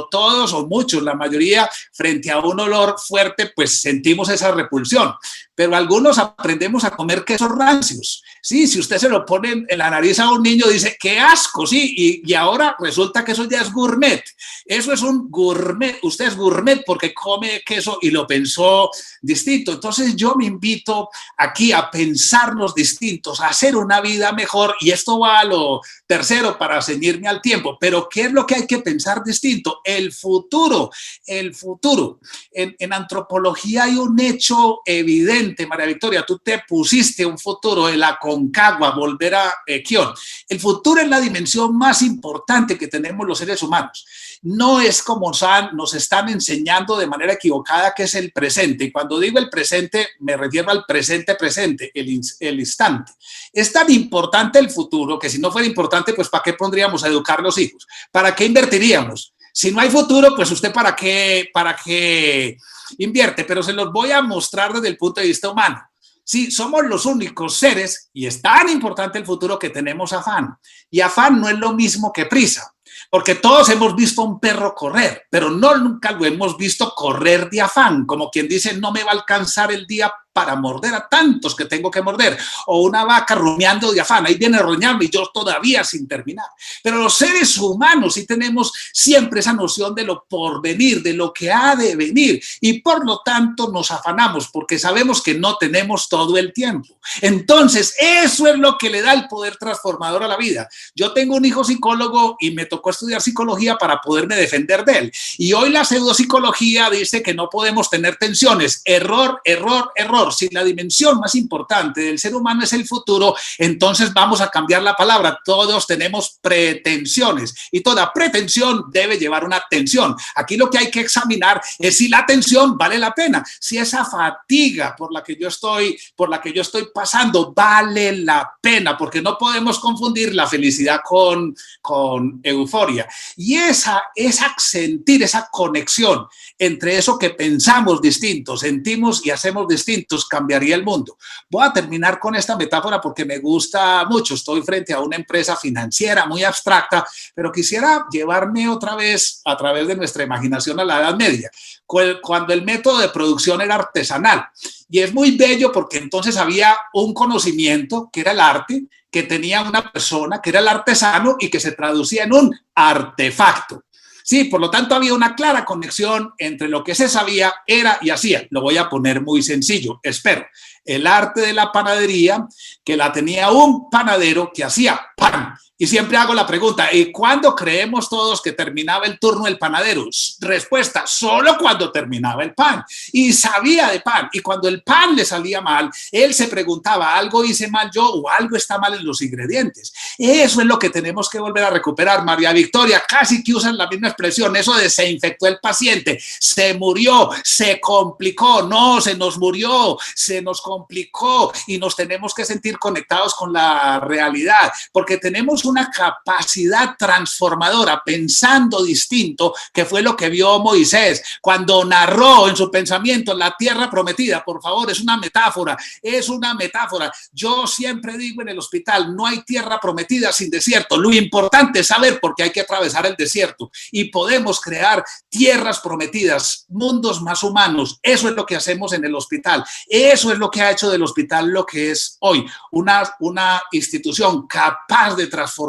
todos o muchos, la mayoría frente a un olor fuerte, pues sentimos esa repulsión. Pero algunos aprendemos a comer quesos rancios. Sí, si usted se lo pone en la nariz a un niño, dice, ¡qué asco! Sí, y ahora resulta que eso ya es gourmet. Eso es un gourmet. Usted es gourmet porque come queso y lo pensó distinto. Entonces yo me invito aquí a pensarnos distintos, a hacer una vida mejor. Y esto va a lo tercero para ceñirme al tiempo. Pero ¿qué es lo que hay que pensar distinto? El futuro. El futuro. En antropología hay un hecho evidente, María Victoria. Tú te pusiste un futuro de la Concagua, volver a Kion. El futuro es la dimensión más importante que tenemos los seres humanos. No es como nos están enseñando de manera equivocada que es el presente. Y cuando digo el presente, me refiero al presente, el instante. Es tan importante el futuro que si no fuera importante, pues ¿para qué pondríamos a educar a los hijos? ¿Para qué invertiríamos? Si no hay futuro, pues usted para qué invierte, pero se los voy a mostrar desde el punto de vista humano. Sí, somos los únicos seres, y es tan importante el futuro, que tenemos afán. Y afán no es lo mismo que prisa, porque todos hemos visto a un perro correr, pero nunca lo hemos visto correr de afán, como quien dice, no me va a alcanzar el día para morder a tantos que tengo que morder, o una vaca rumiando de afán, ahí viene a roñarme y yo todavía sin terminar. Pero los seres humanos sí tenemos siempre esa noción de lo por venir, de lo que ha de venir, y por lo tanto nos afanamos porque sabemos que no tenemos todo el tiempo. Entonces, eso es lo que le da el poder transformador a la vida. Yo tengo un hijo psicólogo y me tocó estudiar psicología para poderme defender de él. Y hoy la pseudopsicología dice que no podemos tener tensiones. Error, error, error. Si la dimensión más importante del ser humano es el futuro, entonces vamos a cambiar la palabra. Todos tenemos pretensiones y toda pretensión debe llevar una tensión. Aquí lo que hay que examinar es si la tensión vale la pena, si esa fatiga por la que yo estoy pasando vale la pena, porque no podemos confundir la felicidad con euforia. Y sentir esa conexión entre eso que pensamos distinto, sentimos y hacemos distintos, cambiaría el mundo. Voy a terminar con esta metáfora porque me gusta mucho. Estoy frente a una empresa financiera muy abstracta, pero quisiera llevarme otra vez a través de nuestra imaginación a la Edad Media, cuando el método de producción era artesanal. Y es muy bello porque entonces había un conocimiento que era el arte, que tenía una persona que era el artesano y que se traducía en un artefacto. Sí, por lo tanto había una clara conexión entre lo que se sabía, era y hacía. Lo voy a poner muy sencillo, espero. El arte de la panadería, que la tenía un panadero que hacía pan. Y siempre hago la pregunta, ¿y cuándo creemos todos que terminaba el turno del panadero? Respuesta, solo cuando terminaba el pan. Y sabía de pan. Y cuando el pan le salía mal, él se preguntaba, ¿algo hice mal yo o algo está mal en los ingredientes? Eso es lo que tenemos que volver a recuperar. María Victoria, casi que usan la misma expresión, eso de se infectó el paciente, se murió, se complicó. No, se nos murió, se nos complicó y nos tenemos que sentir conectados con la realidad, porque tenemos una capacidad transformadora, pensando distinto, que fue lo que vio Moisés cuando narró en su pensamiento la tierra prometida. Por favor, es una metáfora, es una metáfora. Yo siempre digo en el hospital, no hay tierra prometida sin desierto. Lo importante es saber por qué hay que atravesar el desierto y podemos crear tierras prometidas, mundos más humanos. Eso es lo que hacemos en el hospital. Eso es lo que ha hecho del hospital lo que es hoy, una institución capaz de transformar,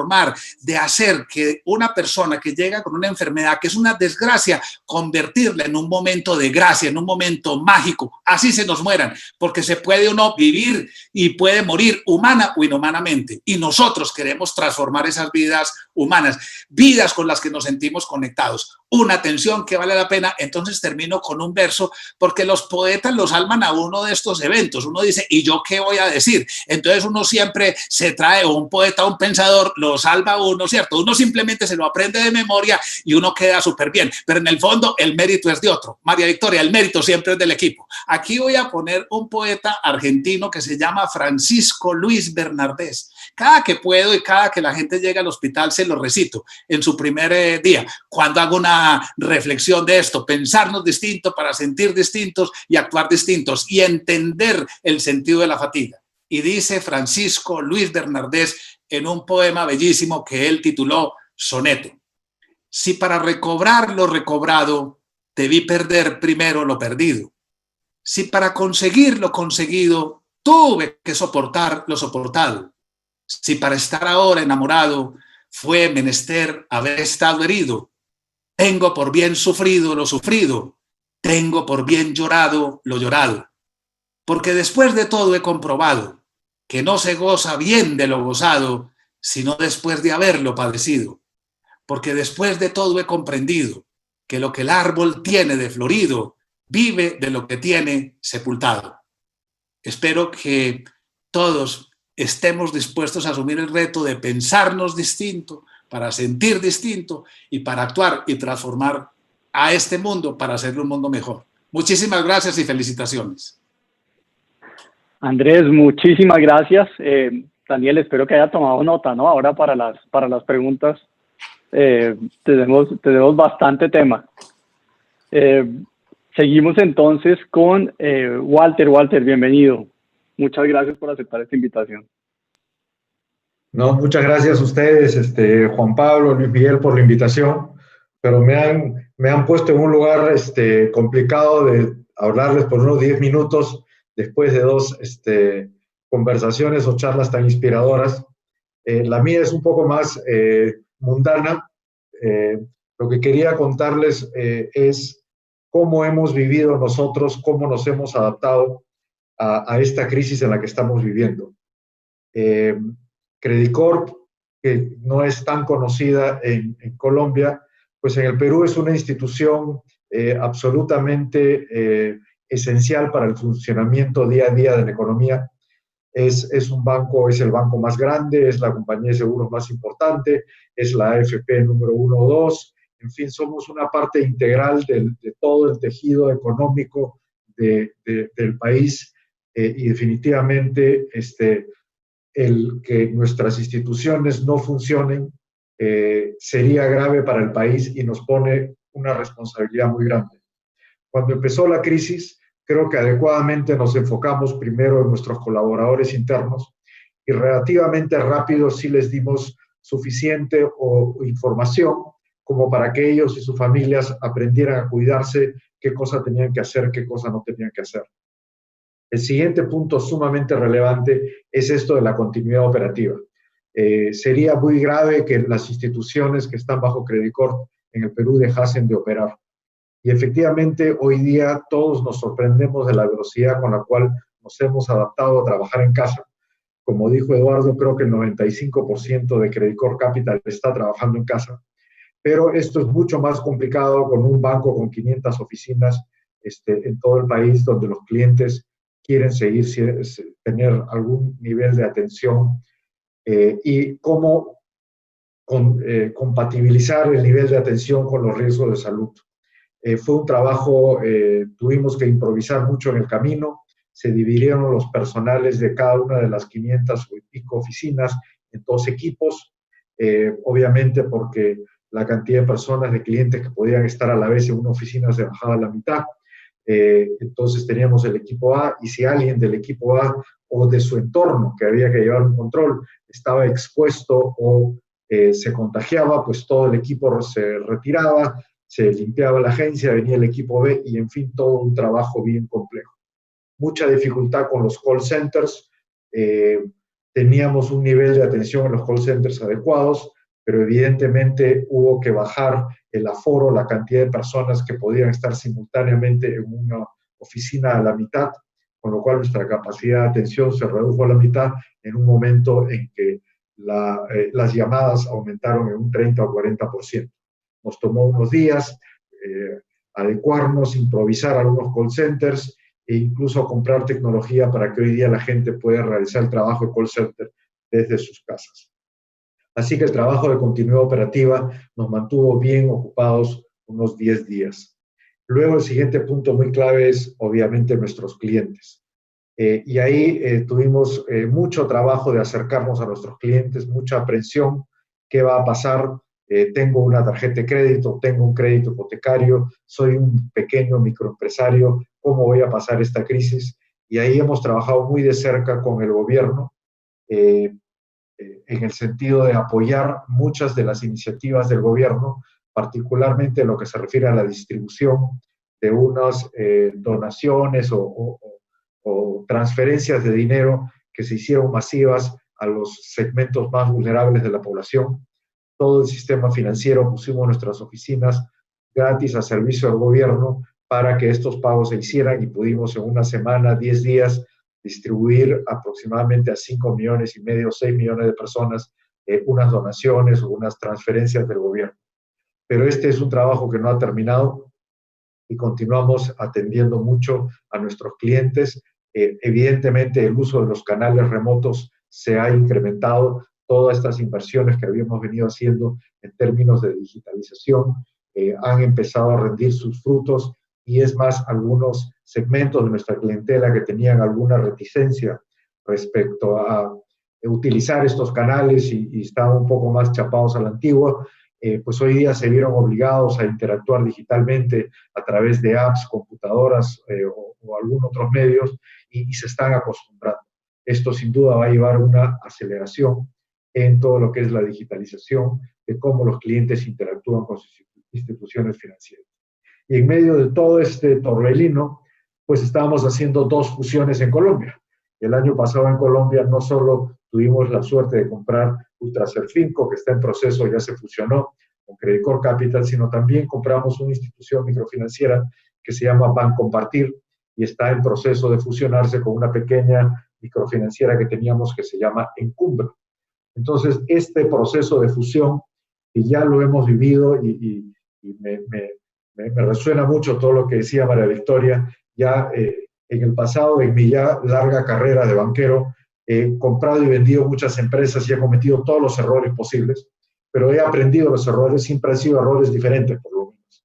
de hacer que una persona que llega con una enfermedad que es una desgracia, convertirla en un momento de gracia, en un momento mágico. Así se nos mueran, porque se puede uno vivir y puede morir humana o inhumanamente. Y nosotros queremos transformar esas vidas humanas, vidas con las que nos sentimos conectados. Una atención que vale la pena. Entonces termino con un verso, porque los poetas los alman a uno de estos eventos. Uno dice, ¿y yo qué voy a decir? Entonces uno siempre se trae un poeta, un pensador, lo salva uno, ¿cierto? Uno simplemente se lo aprende de memoria y uno queda súper bien, pero en el fondo el mérito es de otro. María Victoria, el mérito siempre es del equipo. Aquí voy a poner un poeta argentino que se llama Francisco Luis Bernardés. Cada que puedo y cada que la gente llega al hospital se lo recito en su primer día, cuando hago una reflexión de esto, pensarnos distinto para sentir distintos y actuar distintos y entender el sentido de la fatiga. Y dice Francisco Luis Bernardés en un poema bellísimo que él tituló Soneto: si para recobrar lo recobrado debí perder primero lo perdido, si para conseguir lo conseguido tuve que soportar lo soportado, si para estar ahora enamorado fue menester haber estado herido, tengo por bien sufrido lo sufrido, tengo por bien llorado lo llorado, porque después de todo he comprobado que no se goza bien de lo gozado, sino después de haberlo padecido, porque después de todo he comprendido que lo que el árbol tiene de florido vive de lo que tiene sepultado. Espero que todos estemos dispuestos a asumir el reto de pensarnos distinto, para sentir distinto y para actuar y transformar a este mundo para hacerlo un mundo mejor. Muchísimas gracias y felicitaciones. Andrés, muchísimas gracias. Daniel, espero que haya tomado nota, ¿no? Ahora para las preguntas. tenemos bastante tema. Seguimos entonces con Walter. Walter, bienvenido. Muchas gracias por aceptar esta invitación. No, muchas gracias a ustedes, Juan Pablo, Luis Miguel, por la invitación, pero me han puesto en un lugar complicado de hablarles por unos 10 minutos después de dos conversaciones o charlas tan inspiradoras. La mía es un poco más mundana. Lo que quería contarles es cómo hemos vivido nosotros, cómo nos hemos adaptado a esta crisis en la que estamos viviendo. Credicorp, que no es tan conocida en Colombia, pues en el Perú es una institución absolutamente esencial para el funcionamiento día a día de la economía. Es un banco, es el banco más grande, es la compañía de seguros más importante, es la AFP número 1 o 2, en fin, somos una parte integral de todo el tejido económico del país y definitivamente el que nuestras instituciones no funcionen sería grave para el país y nos pone una responsabilidad muy grande. Cuando empezó la crisis, creo que adecuadamente nos enfocamos primero en nuestros colaboradores internos y relativamente rápido sí les dimos suficiente información como para que ellos y sus familias aprendieran a cuidarse, qué cosa tenían que hacer, qué cosa no tenían que hacer. El siguiente punto sumamente relevante es esto de la continuidad operativa. Sería muy grave que las instituciones que están bajo Credicorp en el Perú dejasen de operar. Y efectivamente, hoy día todos nos sorprendemos de la velocidad con la cual nos hemos adaptado a trabajar en casa. Como dijo Eduardo, creo que el 95% de Credicorp Capital está trabajando en casa. Pero esto es mucho más complicado con un banco con 500 oficinas en todo el país, donde los clientes quieren tener algún nivel de atención y cómo compatibilizar el nivel de atención con los riesgos de salud. Fue un trabajo, tuvimos que improvisar mucho en el camino, se dividieron los personales de cada una de las 500 y pico oficinas en 2 equipos, obviamente porque la cantidad de personas, de clientes que podían estar a la vez en una oficina se bajaba a la mitad. Entonces teníamos el equipo A y si alguien del equipo A o de su entorno que había que llevar un control estaba expuesto o se contagiaba, pues todo el equipo se retiraba, se limpiaba la agencia, venía el equipo B y en fin, todo un trabajo bien complejo. Mucha dificultad con los call centers, teníamos un nivel de atención en los call centers adecuados, pero evidentemente hubo que bajar el aforo, la cantidad de personas que podían estar simultáneamente en una oficina a la mitad, con lo cual nuestra capacidad de atención se redujo a la mitad en un momento en que las llamadas aumentaron en un 30 o 40%. Nos tomó unos días adecuarnos, improvisar algunos call centers e incluso comprar tecnología para que hoy día la gente pueda realizar el trabajo de call center desde sus casas. Así que el trabajo de continuidad operativa nos mantuvo bien ocupados unos 10 días. Luego el siguiente punto muy clave es obviamente nuestros clientes. Y ahí tuvimos mucho trabajo de acercarnos a nuestros clientes, mucha aprensión, qué va a pasar. Tengo una tarjeta de crédito, tengo un crédito hipotecario, soy un pequeño microempresario, ¿cómo voy a pasar esta crisis? Y ahí hemos trabajado muy de cerca con el gobierno en el sentido de apoyar muchas de las iniciativas del gobierno, particularmente en lo que se refiere a la distribución de unas donaciones o transferencias de dinero que se hicieron masivas a los segmentos más vulnerables de la población. Todo el sistema financiero pusimos nuestras oficinas gratis a servicio del gobierno para que estos pagos se hicieran y pudimos en una semana, 10 días, distribuir aproximadamente a 5,5 millones, 6 millones de personas unas donaciones o unas transferencias del gobierno. Pero este es un trabajo que no ha terminado y continuamos atendiendo mucho a nuestros clientes. Evidentemente, el uso de los canales remotos se ha incrementado. Todas estas inversiones que habíamos venido haciendo en términos de digitalización han empezado a rendir sus frutos y es más, algunos segmentos de nuestra clientela que tenían alguna reticencia respecto a utilizar estos canales y estaban un poco más chapados a la antigua, pues hoy día se vieron obligados a interactuar digitalmente a través de apps, computadoras o algún otros medios y se están acostumbrando. Esto sin duda va a llevar una aceleración en todo lo que es la digitalización de cómo los clientes interactúan con sus instituciones financieras. Y en medio de todo este torbellino, pues estábamos haciendo 2 fusiones en Colombia. El año pasado en Colombia no solo tuvimos la suerte de comprar Ultraserfinco, que está en proceso, ya se fusionó con Credit Corp Capital, sino también compramos una institución microfinanciera que se llama Bancompartir y está en proceso de fusionarse con una pequeña microfinanciera que teníamos que se llama Encumbra. Entonces, este proceso de fusión, que ya lo hemos vivido y me resuena mucho todo lo que decía María Victoria, ya en el pasado, en mi ya larga carrera de banquero, he comprado y vendido muchas empresas y he cometido todos los errores posibles, pero he aprendido los errores, siempre han sido errores diferentes por lo menos.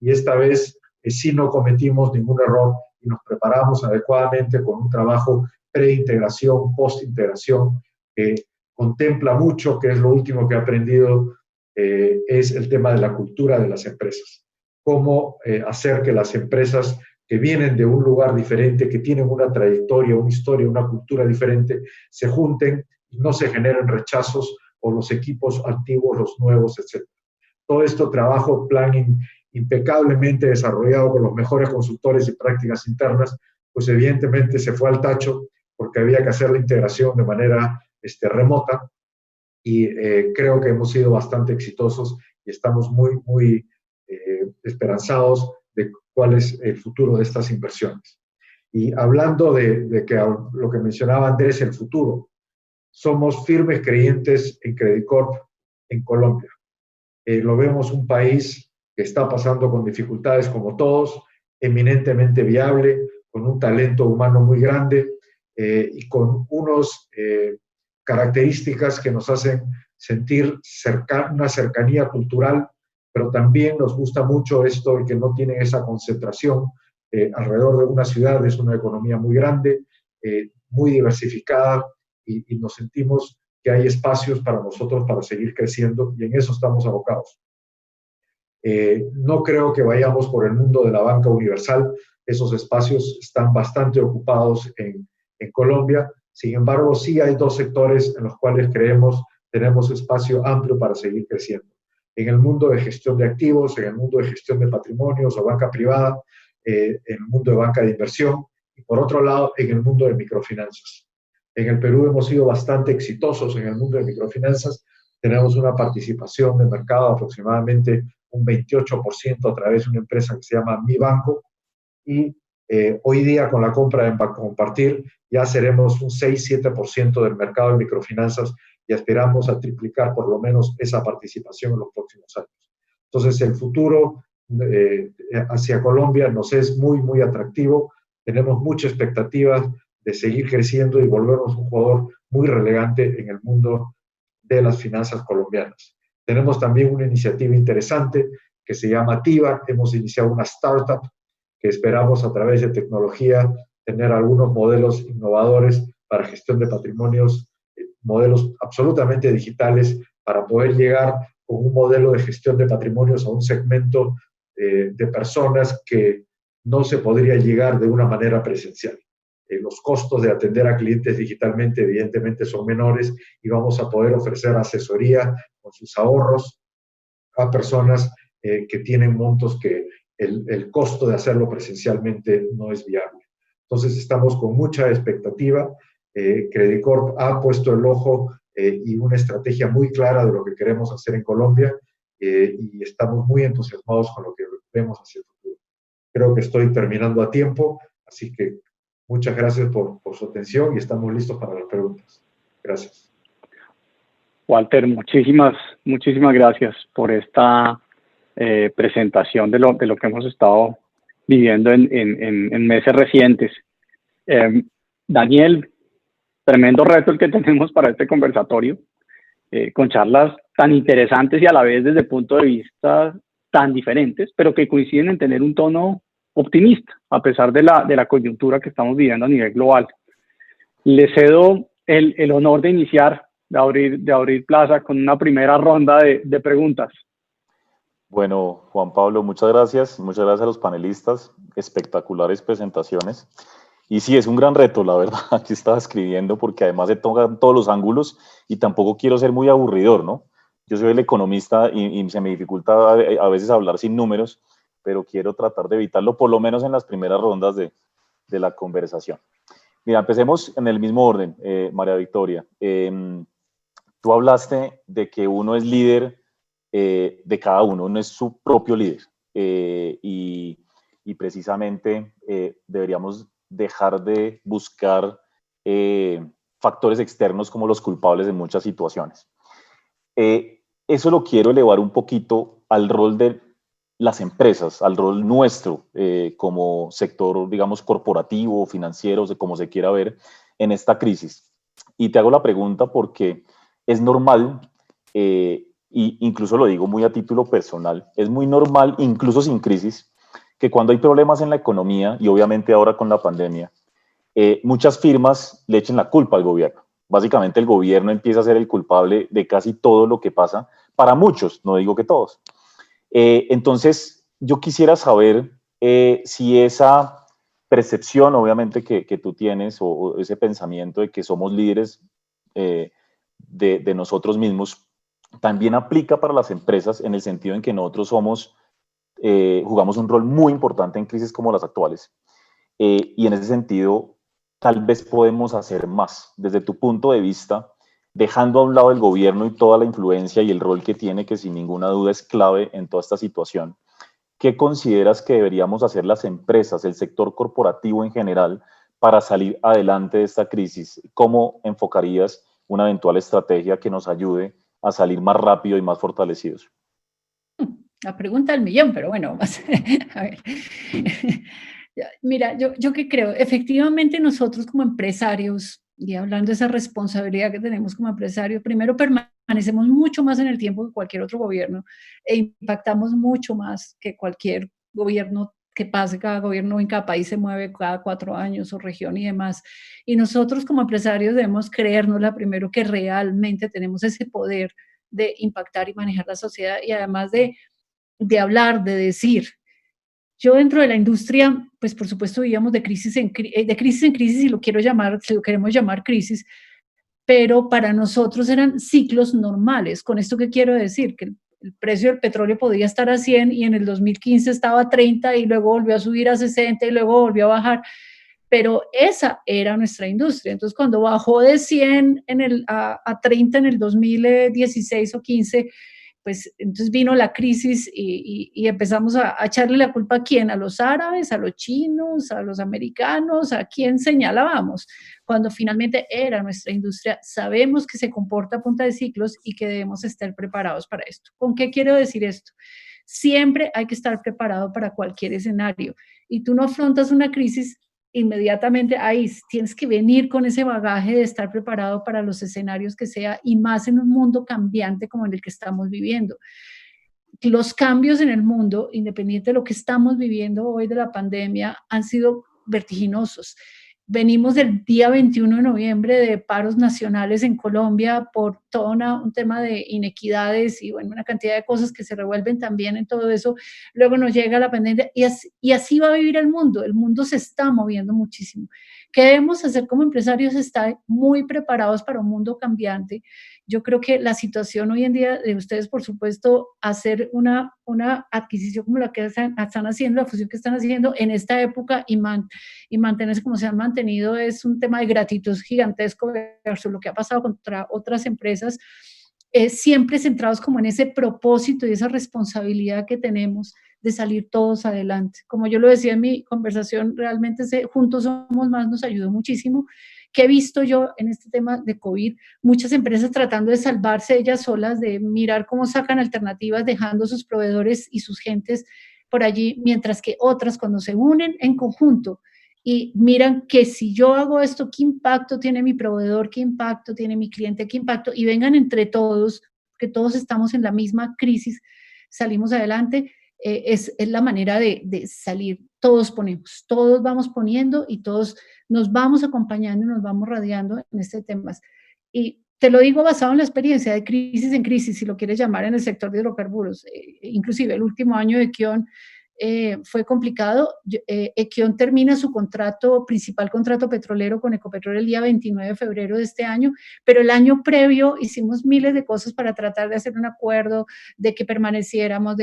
Y esta vez sí no cometimos ningún error y nos preparamos adecuadamente con un trabajo pre-integración, post-integración, que contempla mucho, que es lo último que he aprendido, es el tema de la cultura de las empresas. Cómo hacer que las empresas que vienen de un lugar diferente, que tienen una trayectoria, una historia, una cultura diferente, se junten y no se generen rechazos o los equipos antiguos, los nuevos, etc. Todo esto trabajo, plan impecablemente desarrollado con los mejores consultores y prácticas internas, pues evidentemente se fue al tacho porque había que hacer la integración de manera remota y creo que hemos sido bastante exitosos y estamos muy esperanzados de cuál es el futuro de estas inversiones. Y hablando de que lo que mencionaba Andrés, el futuro, somos firmes creyentes en Credit Corp en Colombia. Lo vemos un país que está pasando con dificultades como todos, eminentemente viable, con un talento humano muy grande y con unas características que nos hacen sentir una cercanía cultural, pero también nos gusta mucho esto, el que no tienen esa concentración alrededor de una ciudad, es una economía muy grande, muy diversificada y nos sentimos que hay espacios para nosotros para seguir creciendo y en eso estamos abocados. No creo que vayamos por el mundo de la banca universal, esos espacios están bastante ocupados en Colombia, sin embargo sí hay 2 sectores en los cuales creemos tenemos espacio amplio para seguir creciendo. En el mundo de gestión de activos, en el mundo de gestión de patrimonios o banca privada, en el mundo de banca de inversión y por otro lado en el mundo de microfinanzas. En el Perú hemos sido bastante exitosos en el mundo de microfinanzas, tenemos una participación de mercado aproximadamente un 28% a través de una empresa que se llama Mi Banco y hoy día con la compra de Bancompartir ya seremos un 6-7% del mercado de microfinanzas y aspiramos a triplicar por lo menos esa participación en los próximos años. Entonces el futuro hacia Colombia nos es muy atractivo, tenemos mucha expectativa de seguir creciendo y volvernos un jugador muy relevante en el mundo de las finanzas colombianas. Tenemos también una iniciativa interesante que se llama TIVA, hemos iniciado una startup que esperamos a través de tecnología tener algunos modelos innovadores para gestión de patrimonios, modelos absolutamente digitales para poder llegar con un modelo de gestión de patrimonios a un segmento de personas que no se podría llegar de una manera presencial. Los costos de atender a clientes digitalmente evidentemente son menores y vamos a poder ofrecer asesoría con sus ahorros a personas que tienen montos que el costo de hacerlo presencialmente no es viable. Entonces estamos con mucha expectativa. Credit Corp ha puesto el ojo y una estrategia muy clara de lo que queremos hacer en Colombia y estamos muy entusiasmados con lo que vemos hacia el futuro. Creo que estoy terminando a tiempo, así que muchas gracias por su atención y estamos listos para las preguntas. Gracias. Walter, muchísimas gracias por esta presentación de lo que hemos estado viviendo en meses recientes. Daniel, tremendo reto el que tenemos para este conversatorio, con charlas tan interesantes y a la vez desde puntos de vista tan diferentes, pero que coinciden en tener un tono optimista, a pesar de la coyuntura que estamos viviendo a nivel global. Le cedo el honor de iniciar, de abrir plaza con una primera ronda de preguntas. Bueno, Juan Pablo, muchas gracias. Muchas gracias a los panelistas. Espectaculares presentaciones. Y sí, es un gran reto, la verdad, aquí estaba escribiendo, porque además se tocan todos los ángulos y tampoco quiero ser muy aburridor, ¿no? Yo soy el economista y se me dificulta a veces hablar sin números, pero quiero tratar de evitarlo, por lo menos en las primeras rondas de la conversación. Mira, empecemos en el mismo orden, María Victoria. Tú hablaste de que uno es líder de cada uno es su propio líder. Y precisamente deberíamos dejar de buscar factores externos como los culpables en muchas situaciones. Eso lo quiero elevar un poquito al rol de las empresas, al rol nuestro como sector, digamos, corporativo, financiero, como se quiera ver, en esta crisis. Y te hago la pregunta porque es normal, y incluso lo digo muy a título personal, es muy normal, incluso sin crisis, que cuando hay problemas en la economía, y obviamente ahora con la pandemia, muchas firmas le echen la culpa al gobierno. Básicamente el gobierno empieza a ser el culpable de casi todo lo que pasa, para muchos, no digo que todos. Entonces, yo quisiera saber si esa percepción, obviamente, que tú tienes, o ese pensamiento de que somos líderes de nosotros mismos, también aplica para las empresas en el sentido en que nosotros jugamos un rol muy importante en crisis como las actuales. Y en ese sentido, tal vez podemos hacer más. Desde tu punto de vista, dejando a un lado el gobierno y toda la influencia y el rol que tiene, que sin ninguna duda es clave en toda esta situación, ¿qué consideras que deberíamos hacer las empresas, el sector corporativo en general, para salir adelante de esta crisis? ¿Cómo enfocarías una eventual estrategia que nos ayude a salir más rápido y más fortalecidos? La pregunta del millón, pero bueno, vamos a ver. Mira, yo qué creo, efectivamente nosotros como empresarios, y hablando de esa responsabilidad que tenemos como empresarios, primero permanecemos mucho más en el tiempo que cualquier otro gobierno e impactamos mucho más que cualquier gobierno que pase. Cada gobierno en cada país se mueve cada 4 años o región y demás. Y nosotros como empresarios debemos creérnosla primero que realmente tenemos ese poder de impactar y manejar la sociedad y además de hablar, de decir. Yo dentro de la industria, pues por supuesto vivíamos de crisis en crisis, si lo quiero llamar, si lo queremos llamar crisis, pero para nosotros eran ciclos normales. ¿Con esto qué quiero decir? Que el precio del petróleo podía estar a 100 y en el 2015 estaba a 30 y luego volvió a subir a 60 y luego volvió a bajar. Pero esa era nuestra industria. Entonces, cuando bajó de 100 a 30 en el 2016 o 15, pues entonces vino la crisis y empezamos a echarle la culpa a quién, a los árabes, a los chinos, a los americanos, a quién señalábamos, cuando finalmente era nuestra industria. Sabemos que se comporta a punta de ciclos y que debemos estar preparados para esto. ¿Con qué quiero decir esto? Siempre hay que estar preparado para cualquier escenario y tú no afrontas una crisis inmediatamente ahí, tienes que venir con ese bagaje de estar preparado para los escenarios que sea y más en un mundo cambiante como en el que estamos viviendo. Los cambios en el mundo, independiente de lo que estamos viviendo hoy de la pandemia, han sido vertiginosos. Venimos del día 21 de noviembre de paros nacionales en Colombia por todo un tema de inequidades y bueno, una cantidad de cosas que se revuelven también en todo eso. Luego nos llega la pandemia y así va a vivir el mundo. El mundo se está moviendo muchísimo. ¿Qué debemos hacer como empresarios? Estar muy preparados para un mundo cambiante. Yo creo que la situación hoy en día de ustedes, por supuesto, hacer una adquisición como la que están haciendo, la fusión que están haciendo en esta época y mantenerse como se han mantenido es un tema de gratitud gigantesco versus lo que ha pasado contra otras empresas, siempre centrados como en ese propósito y esa responsabilidad que tenemos de salir todos adelante. Como yo lo decía en mi conversación, realmente Juntos Somos Más nos ayudó muchísimo. ¿Qué he visto yo en este tema de COVID? Muchas empresas tratando de salvarse ellas solas, de mirar cómo sacan alternativas, dejando sus proveedores y sus gentes por allí, mientras que otras cuando se unen en conjunto y miran que si yo hago esto, ¿qué impacto tiene mi proveedor? ¿Qué impacto tiene mi cliente? ¿Qué impacto? Y vengan entre todos, que todos estamos en la misma crisis, salimos adelante. Es la manera de salir. Todos ponemos, todos vamos poniendo y todos nos vamos acompañando y nos vamos radiando en este tema. Y te lo digo basado en la experiencia de crisis en crisis, si lo quieres llamar, en el sector de hidrocarburos. Inclusive el último año de Equion fue complicado. Equion termina su principal contrato petrolero con Ecopetrol el día 29 de febrero de este año, pero el año previo hicimos miles de cosas para tratar de hacer un acuerdo, de que permaneciéramos,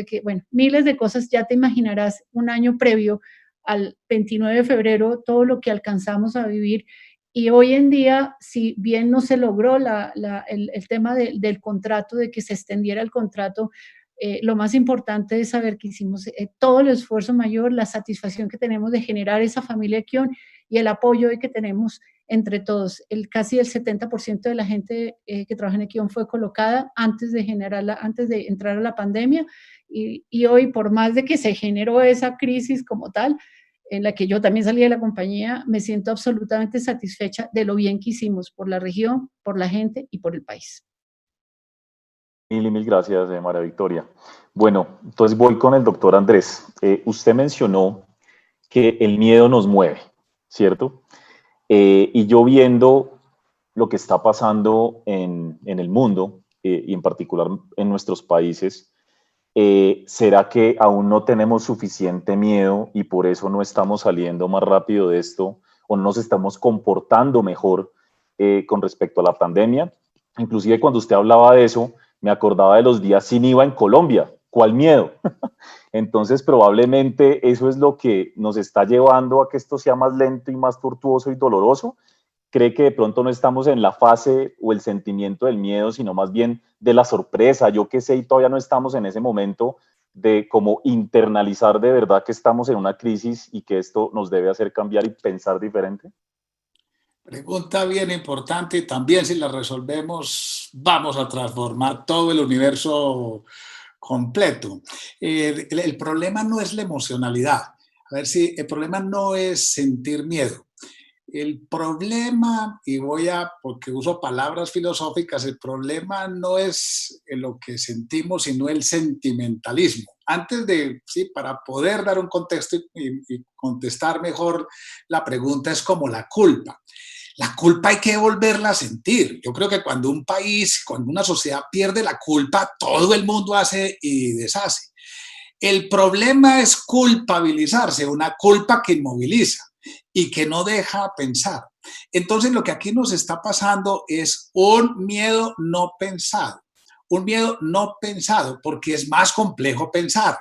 miles de cosas. Ya te imaginarás, un año previo al 29 de febrero, todo lo que alcanzamos a vivir. Y hoy en día, si bien no se logró el tema del contrato, de que se extendiera el contrato, lo más importante es saber que hicimos todo el esfuerzo mayor, la satisfacción que tenemos de generar esa familia Equion y el apoyo que tenemos entre todos. Casi el 70% de la gente que trabaja en Equion fue colocada antes de entrar a la pandemia, y hoy, por más de que se generó esa crisis como tal, en la que yo también salí de la compañía, me siento absolutamente satisfecha de lo bien que hicimos por la región, por la gente y por el país. Mil gracias, María Victoria. Bueno, entonces voy con el doctor Andrés. Usted mencionó que el miedo nos mueve, ¿cierto? Y yo viendo lo que está pasando en el mundo, y en particular en nuestros países, ¿será que aún no tenemos suficiente miedo y por eso no estamos saliendo más rápido de esto o no nos estamos comportando mejor con respecto a la pandemia? Inclusive cuando usted hablaba de eso, me acordaba de los días sin IVA en Colombia. ¿Cuál miedo? Entonces, probablemente eso es lo que nos está llevando a que esto sea más lento y más tortuoso y doloroso. ¿Cree que de pronto no estamos en la fase o el sentimiento del miedo, sino más bien de la sorpresa? Yo qué sé, y todavía no estamos en ese momento de como internalizar de verdad que estamos en una crisis y que esto nos debe hacer cambiar y pensar diferente. Pregunta bien importante, y también si la resolvemos vamos a transformar todo el universo completo. El problema no es la emocionalidad. A ver si el problema no es sentir miedo. El problema, porque uso palabras filosóficas, el problema no es lo que sentimos, sino el sentimentalismo. Para poder dar un contexto y contestar mejor la pregunta, es como la culpa. La culpa hay que volverla a sentir. Yo creo que cuando un país, cuando una sociedad pierde la culpa, todo el mundo hace y deshace. El problema es culpabilizarse, una culpa que inmoviliza y que no deja pensar. Entonces, lo que aquí nos está pasando es un miedo no pensado. Un miedo no pensado, porque es más complejo pensar.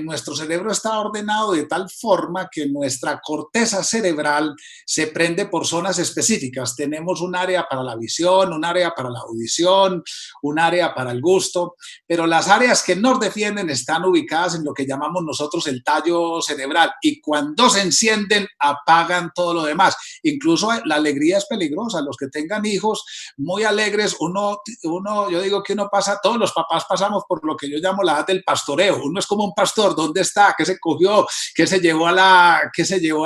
Nuestro cerebro está ordenado de tal forma que nuestra corteza cerebral se prende por zonas específicas. Tenemos un área para la visión, un área para la audición, un área para el gusto, pero las áreas que nos defienden están ubicadas en lo que llamamos nosotros el tallo cerebral, y cuando se encienden apagan todo lo demás. Incluso la alegría es peligrosa. Los que tengan hijos muy alegres, yo digo que todos los papás pasamos por lo que yo llamo la edad del pastoreo. Uno es como un pastor. ¿Dónde está? ¿Qué se cogió? ¿Qué se llevó a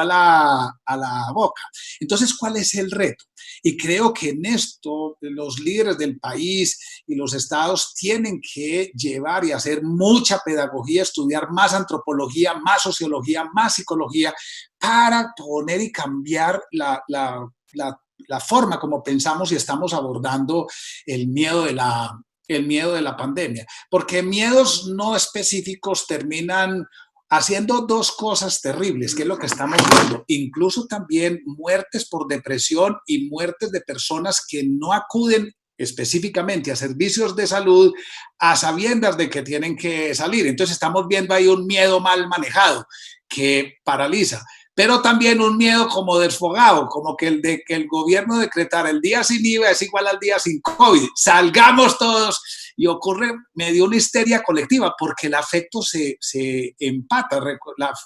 la boca? Entonces, ¿cuál es el reto? Y creo que en esto los líderes del país y los estados tienen que llevar y hacer mucha pedagogía, estudiar más antropología, más sociología, más psicología, para poner y cambiar la forma como pensamos y estamos abordando el miedo de la pandemia. Porque miedos no específicos terminan haciendo dos cosas terribles, que es lo que estamos viendo. Incluso también muertes por depresión y muertes de personas que no acuden específicamente a servicios de salud a sabiendas de que tienen que salir. Entonces estamos viendo ahí un miedo mal manejado que paraliza. Pero también un miedo como desfogado, como que el gobierno decretara el día sin IVA es igual al día sin COVID. Salgamos todos, y ocurre medio una histeria colectiva, porque el afecto se empata.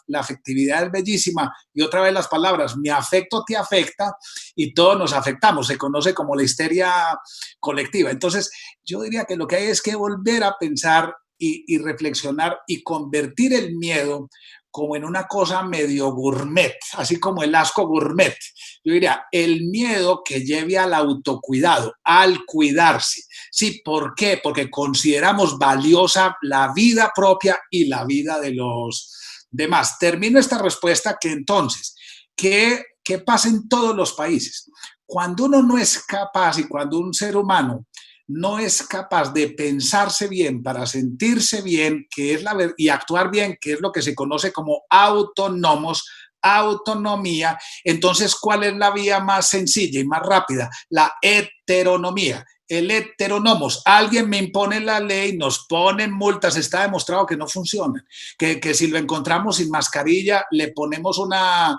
La afectividad es bellísima, y otra vez las palabras, mi afecto te afecta, y todos nos afectamos. Se conoce como la histeria colectiva. Entonces, yo diría que lo que hay es que volver a pensar y reflexionar y convertir el miedo como en una cosa medio gourmet, así como el asco gourmet. Yo diría, el miedo que lleve al autocuidado, al cuidarse. Sí, ¿por qué? Porque consideramos valiosa la vida propia y la vida de los demás. Termino esta respuesta que entonces, ¿qué pasa en todos los países? Cuando uno no es capaz y cuando un ser humano no es capaz de pensarse bien para sentirse bien, que es y actuar bien, que es lo que se conoce como autónomos, autonomía, entonces, ¿cuál es la vía más sencilla y más rápida? La heteronomía. El heteronomos, alguien me impone la ley, nos ponen multas, está demostrado que no funcionan, que si lo encontramos sin mascarilla le ponemos una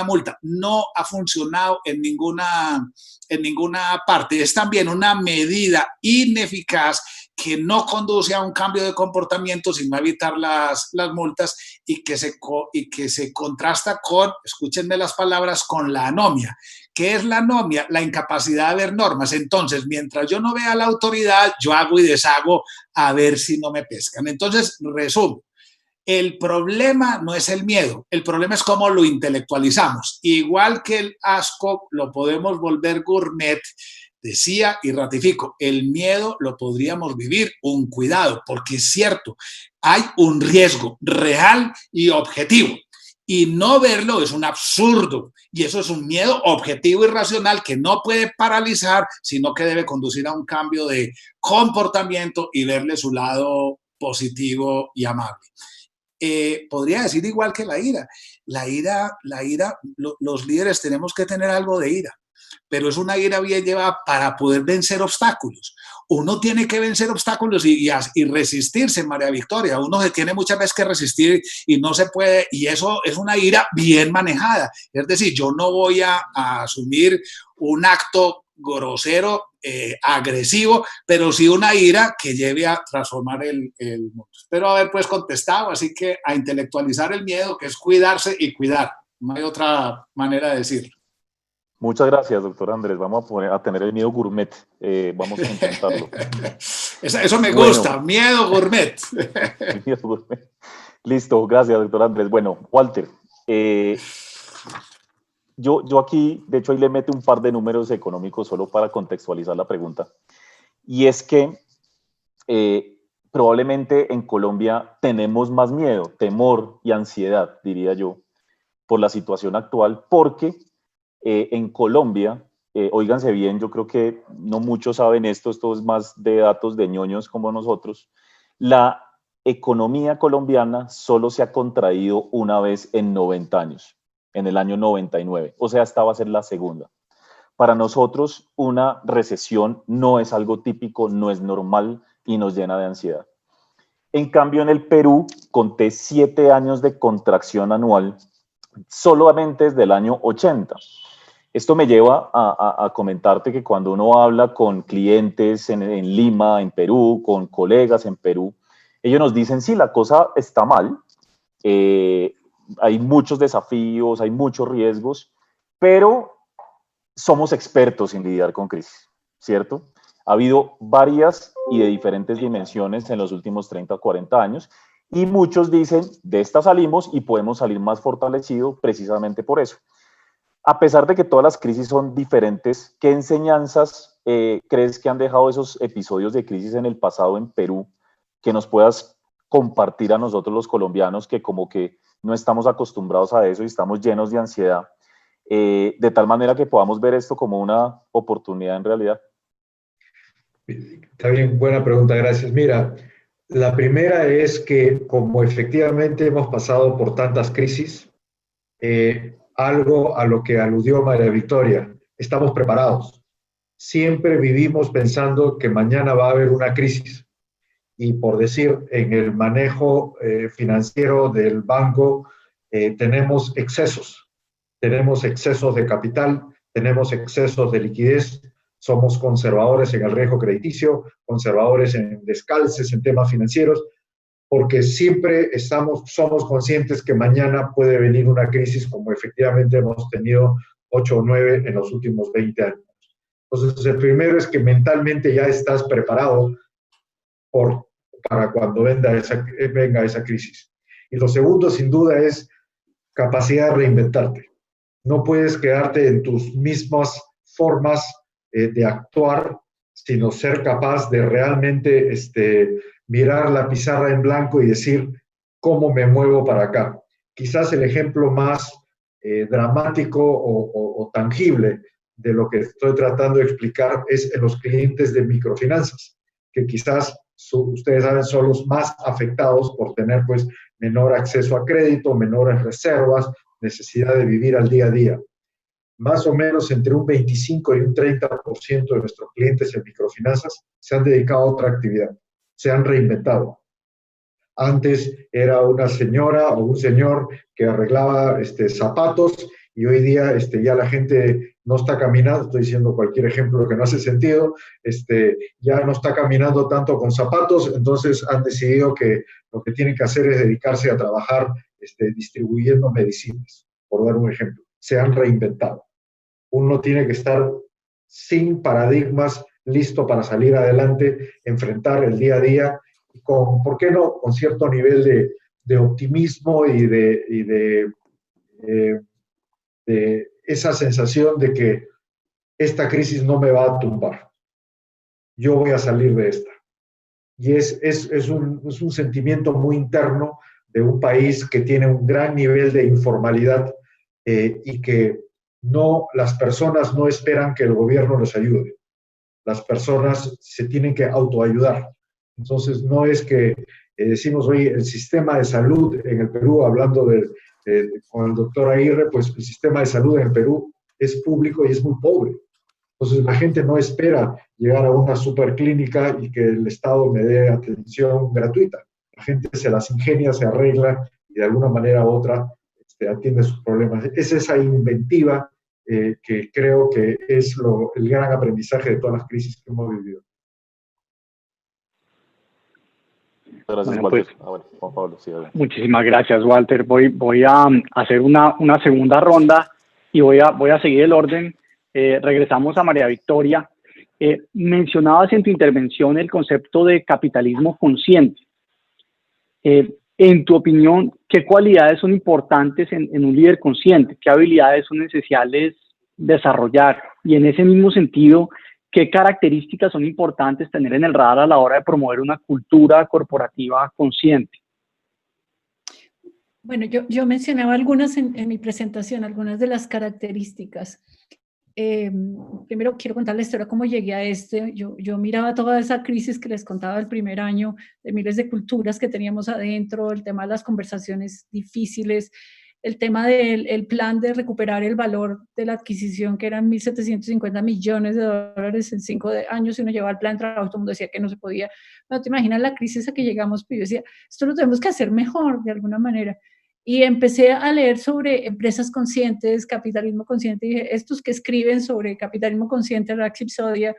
multa. No ha funcionado en ninguna parte. Es también una medida ineficaz que no conduce a un cambio de comportamiento, sino a evitar las multas y que se contrasta con, escúchenme las palabras, con la anomia. ¿Qué es la anomia? La incapacidad de ver normas. Entonces, mientras yo no vea la autoridad, yo hago y deshago a ver si no me pescan. Entonces, resumo. El problema no es el miedo, el problema es cómo lo intelectualizamos. Igual que el asco lo podemos volver gourmet, decía y ratifico, el miedo lo podríamos vivir, un cuidado, porque es cierto, hay un riesgo real y objetivo. Y no verlo es un absurdo. Y eso es un miedo objetivo y racional que no puede paralizar, sino que debe conducir a un cambio de comportamiento y verle su lado positivo y amable. Podría decir igual que la ira. Los líderes tenemos que tener algo de ira, pero es una ira bien llevada para poder vencer obstáculos. Uno tiene que vencer obstáculos y resistirse, María Victoria. Uno se tiene muchas veces que resistir y no se puede, y eso es una ira bien manejada. Es decir, yo no voy a asumir un acto grosero, agresivo, pero sí una ira que lleve a transformar el mundo. Espero haber pues contestado, así que a intelectualizar el miedo, que es cuidarse y cuidar. No hay otra manera de decirlo. Muchas gracias, doctor Andrés. Vamos a tener el miedo gourmet. Vamos a intentarlo. Eso me gusta, bueno. Miedo gourmet. Miedo gourmet. Listo, gracias, doctor Andrés. Bueno, Walter, yo aquí, de hecho, ahí le meto un par de números económicos solo para contextualizar la pregunta. Y es que probablemente en Colombia tenemos más miedo, temor y ansiedad, diría yo, por la situación actual, porque en Colombia, óiganse bien, yo creo que no muchos saben esto es más de datos de ñoños como nosotros, la economía colombiana solo se ha contraído una vez en 90 años, en el año 99, o sea, esta va a ser la segunda. Para nosotros, una recesión no es algo típico, no es normal y nos llena de ansiedad. En cambio, en el Perú, conté 7 años de contracción anual solamente desde el año 80. Esto me lleva a comentarte que cuando uno habla con clientes en Lima, en Perú, con colegas en Perú, ellos nos dicen, sí, la cosa está mal, hay muchos desafíos, hay muchos riesgos, pero somos expertos en lidiar con crisis, ¿cierto? Ha habido varias y de diferentes dimensiones en los últimos 30 o 40 años, y muchos dicen, de esta salimos y podemos salir más fortalecidos precisamente por eso. A pesar de que todas las crisis son diferentes, ¿qué enseñanzas crees que han dejado esos episodios de crisis en el pasado en Perú que nos puedas compartir a nosotros los colombianos que como que no estamos acostumbrados a eso y estamos llenos de ansiedad, de tal manera que podamos ver esto como una oportunidad en realidad? Está bien, buena pregunta, gracias. Mira, la primera es que como efectivamente hemos pasado por tantas crisis, algo a lo que aludió María Victoria, estamos preparados. Siempre vivimos pensando que mañana va a haber una crisis. Y por decir, en el manejo financiero del banco tenemos excesos de capital, tenemos excesos de liquidez, somos conservadores en el riesgo crediticio, conservadores en descalces, en temas financieros, porque siempre somos conscientes que mañana puede venir una crisis como efectivamente hemos tenido 8 o 9 en los últimos 20 años. Entonces, el primero es que mentalmente ya estás preparado para cuando venga esa crisis. Y lo segundo, sin duda, es capacidad de reinventarte. No puedes quedarte en tus mismas formas de actuar, sino ser capaz de realmente mirar la pizarra en blanco y decir, ¿cómo me muevo para acá? Quizás el ejemplo más dramático o tangible de lo que estoy tratando de explicar es en los clientes de microfinanzas, que quizás ustedes saben son los más afectados por tener pues menor acceso a crédito, menores reservas, necesidad de vivir al día a día. Más o menos entre un 25 y un 30% de nuestros clientes en microfinanzas se han dedicado a otra actividad, se han reinventado. Antes era una señora o un señor que arreglaba zapatos y hoy día ya la gente no está caminando, estoy diciendo cualquier ejemplo que no hace sentido, ya no está caminando tanto con zapatos, entonces han decidido que lo que tienen que hacer es dedicarse a trabajar distribuyendo medicinas, por dar un ejemplo. Se han reinventado. Uno tiene que estar sin paradigmas, listo para salir adelante, enfrentar el día a día, con, ¿por qué no?, con cierto nivel de optimismo y de esa sensación de que esta crisis no me va a tumbar. Yo voy a salir de esta. Y es un sentimiento muy interno de un país que tiene un gran nivel de informalidad y que las personas no esperan que el gobierno les ayude. Las personas se tienen que autoayudar. Entonces, no es que decimos, oye, el sistema de salud en el Perú, hablando con el doctor Aguirre, pues el sistema de salud en el Perú es público y es muy pobre. Entonces, la gente no espera llegar a una superclínica y que el Estado me dé atención gratuita. La gente se las ingenia, se arregla y de alguna manera u otra atiende sus problemas. Es esa inventiva que creo que es el gran aprendizaje de todas las crisis que hemos vivido. Gracias, bueno, Walter. pues, Juan Pablo, sí, muchísimas gracias, Walter. Voy a hacer una segunda ronda y voy a seguir el orden. Regresamos a María Victoria. Mencionabas en tu intervención el concepto de capitalismo consciente. En tu opinión, ¿qué cualidades son importantes en un líder consciente? ¿Qué habilidades son esenciales desarrollar? Y en ese mismo sentido, ¿qué características son importantes tener en el radar a la hora de promover una cultura corporativa consciente? Bueno, yo mencionaba algunas en mi presentación, algunas de las características. Primero quiero contar la historia, cómo llegué a yo miraba toda esa crisis que les contaba el primer año, de miles de culturas que teníamos adentro, el tema de las conversaciones difíciles, el tema del plan de recuperar el valor de la adquisición, que eran 1.750 millones de dólares en 5 años, y uno llevaba el plan de trabajo, todo el mundo decía que no se podía. No te imaginas la crisis a que llegamos, pues yo decía, esto lo tenemos que hacer mejor de alguna manera. Y empecé a leer sobre empresas conscientes, capitalismo consciente, y dije, estos que escriben sobre capitalismo consciente, Rax Ipsodia,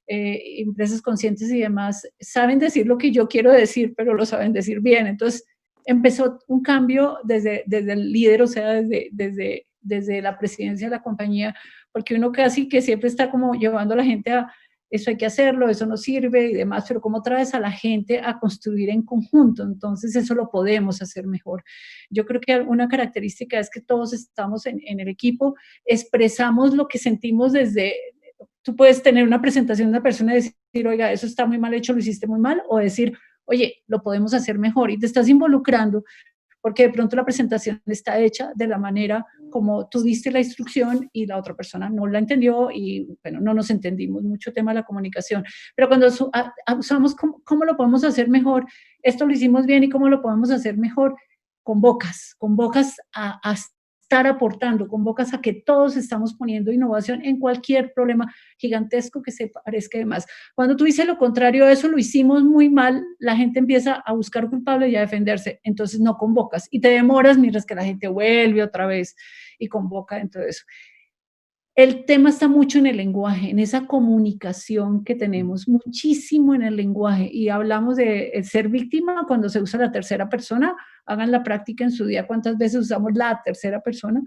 empresas conscientes y demás, saben decir lo que yo quiero decir, pero lo saben decir bien. Entonces, empezó un cambio desde el líder, o sea, desde la presidencia de la compañía, porque uno casi que siempre está como llevando a la gente a eso hay que hacerlo, eso no sirve y demás, pero cómo traes a la gente a construir en conjunto. Entonces eso lo podemos hacer mejor. Yo creo que una característica es que todos estamos en el equipo, expresamos lo que sentimos tú puedes tener una presentación de una persona y decir, oiga, eso está muy mal hecho, lo hiciste muy mal, o decir, oye, lo podemos hacer mejor, y te estás involucrando porque de pronto la presentación está hecha de la manera como tú diste la instrucción y la otra persona no la entendió y, bueno, no nos entendimos, mucho tema de la comunicación. Pero cuando usamos cómo lo podemos hacer mejor, esto lo hicimos bien y cómo lo podemos hacer mejor, convocas a estar aportando, convocas a que todos estamos poniendo innovación en cualquier problema gigantesco que se parezca de más. Cuando tú dices lo contrario, eso lo hicimos muy mal, la gente empieza a buscar culpables y a defenderse, entonces no convocas y te demoras mientras que la gente vuelve otra vez y convoca dentro de eso. El tema está mucho en el lenguaje, en esa comunicación que tenemos, muchísimo en el lenguaje, y hablamos de ser víctima cuando se usa la tercera persona. Hagan la práctica en su día, cuántas veces usamos la tercera persona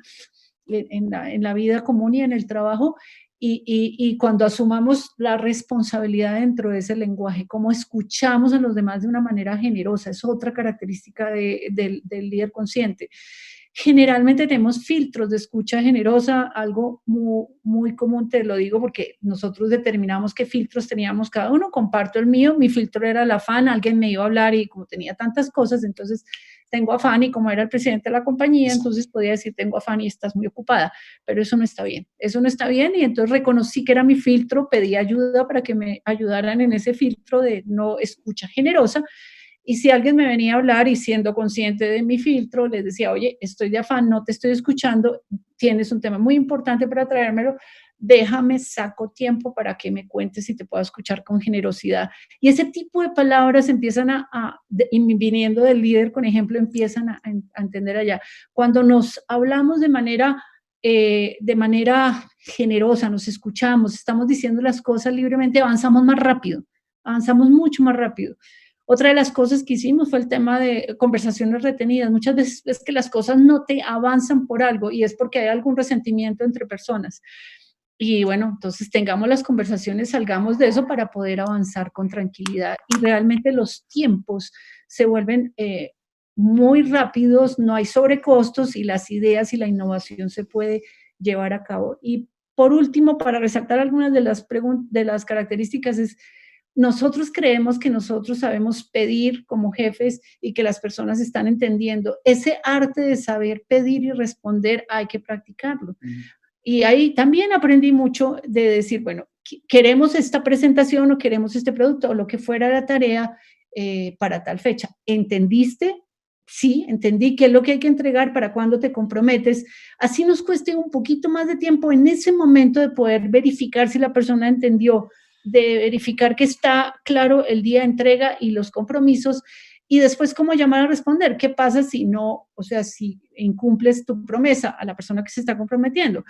en la vida común y en el trabajo, y cuando asumamos la responsabilidad dentro de ese lenguaje, cómo escuchamos a los demás de una manera generosa, es otra característica del líder consciente. Generalmente tenemos filtros de escucha generosa, algo muy, muy común, te lo digo porque nosotros determinamos qué filtros teníamos cada uno, comparto el mío, mi filtro era el afán, alguien me iba a hablar y como tenía tantas cosas, entonces tengo afán y como era el presidente de la compañía, entonces podía decir tengo afán y estás muy ocupada, pero eso no está bien y entonces reconocí que era mi filtro, pedí ayuda para que me ayudaran en ese filtro de no escucha generosa. Y si alguien me venía a hablar y siendo consciente de mi filtro, les decía, oye, estoy de afán, no te estoy escuchando, tienes un tema muy importante para traérmelo, déjame, saco tiempo para que me cuentes y te pueda escuchar con generosidad. Y ese tipo de palabras empiezan viniendo del líder, con ejemplo, empiezan a entender allá. Cuando nos hablamos de manera generosa, nos escuchamos, estamos diciendo las cosas libremente, avanzamos más rápido, avanzamos mucho más rápido. Otra de las cosas que hicimos fue el tema de conversaciones retenidas. Muchas veces es que las cosas no te avanzan por algo y es porque hay algún resentimiento entre personas. Y bueno, entonces tengamos las conversaciones, salgamos de eso para poder avanzar con tranquilidad. Y realmente los tiempos se vuelven muy rápidos, no hay sobrecostos y las ideas y la innovación se puede llevar a cabo. Y por último, para resaltar algunas de las características es, nosotros creemos que nosotros sabemos pedir como jefes y que las personas están entendiendo. Ese arte de saber pedir y responder hay que practicarlo. Y ahí también aprendí mucho de decir, bueno, queremos esta presentación o queremos este producto o lo que fuera la tarea para tal fecha. ¿Entendiste? Sí, entendí qué es lo que hay que entregar, para cuándo te comprometes. Así nos cueste un poquito más de tiempo en ese momento de poder verificar si la persona entendió, de verificar que está claro el día de entrega y los compromisos, y después cómo llamar a responder. ¿Qué pasa si no, o sea, si incumples tu promesa a la persona que se está comprometiendo?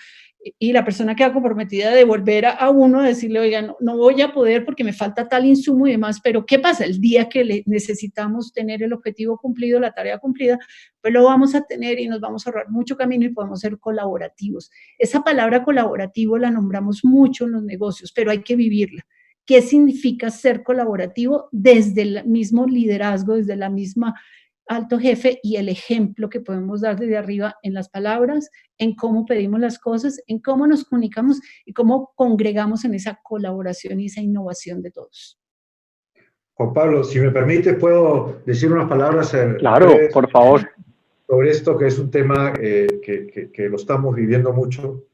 Y la persona queda comprometida de volver a uno, decirle, oiga, no voy a poder porque me falta tal insumo y demás, pero ¿qué pasa? El día que necesitamos tener el objetivo cumplido, la tarea cumplida, pues lo vamos a tener y nos vamos a ahorrar mucho camino y podemos ser colaborativos. Esa palabra colaborativo la nombramos mucho en los negocios, pero hay que vivirla. ¿Qué significa ser colaborativo? Desde el mismo liderazgo, desde la misma alto jefe y el ejemplo que podemos dar desde arriba en las palabras, en cómo pedimos las cosas, en cómo nos comunicamos y cómo congregamos en esa colaboración y esa innovación de todos. Juan Pablo, si me permite, ¿puedo decir unas palabras? Claro, por favor. Sobre esto, que es un tema que lo estamos viviendo mucho.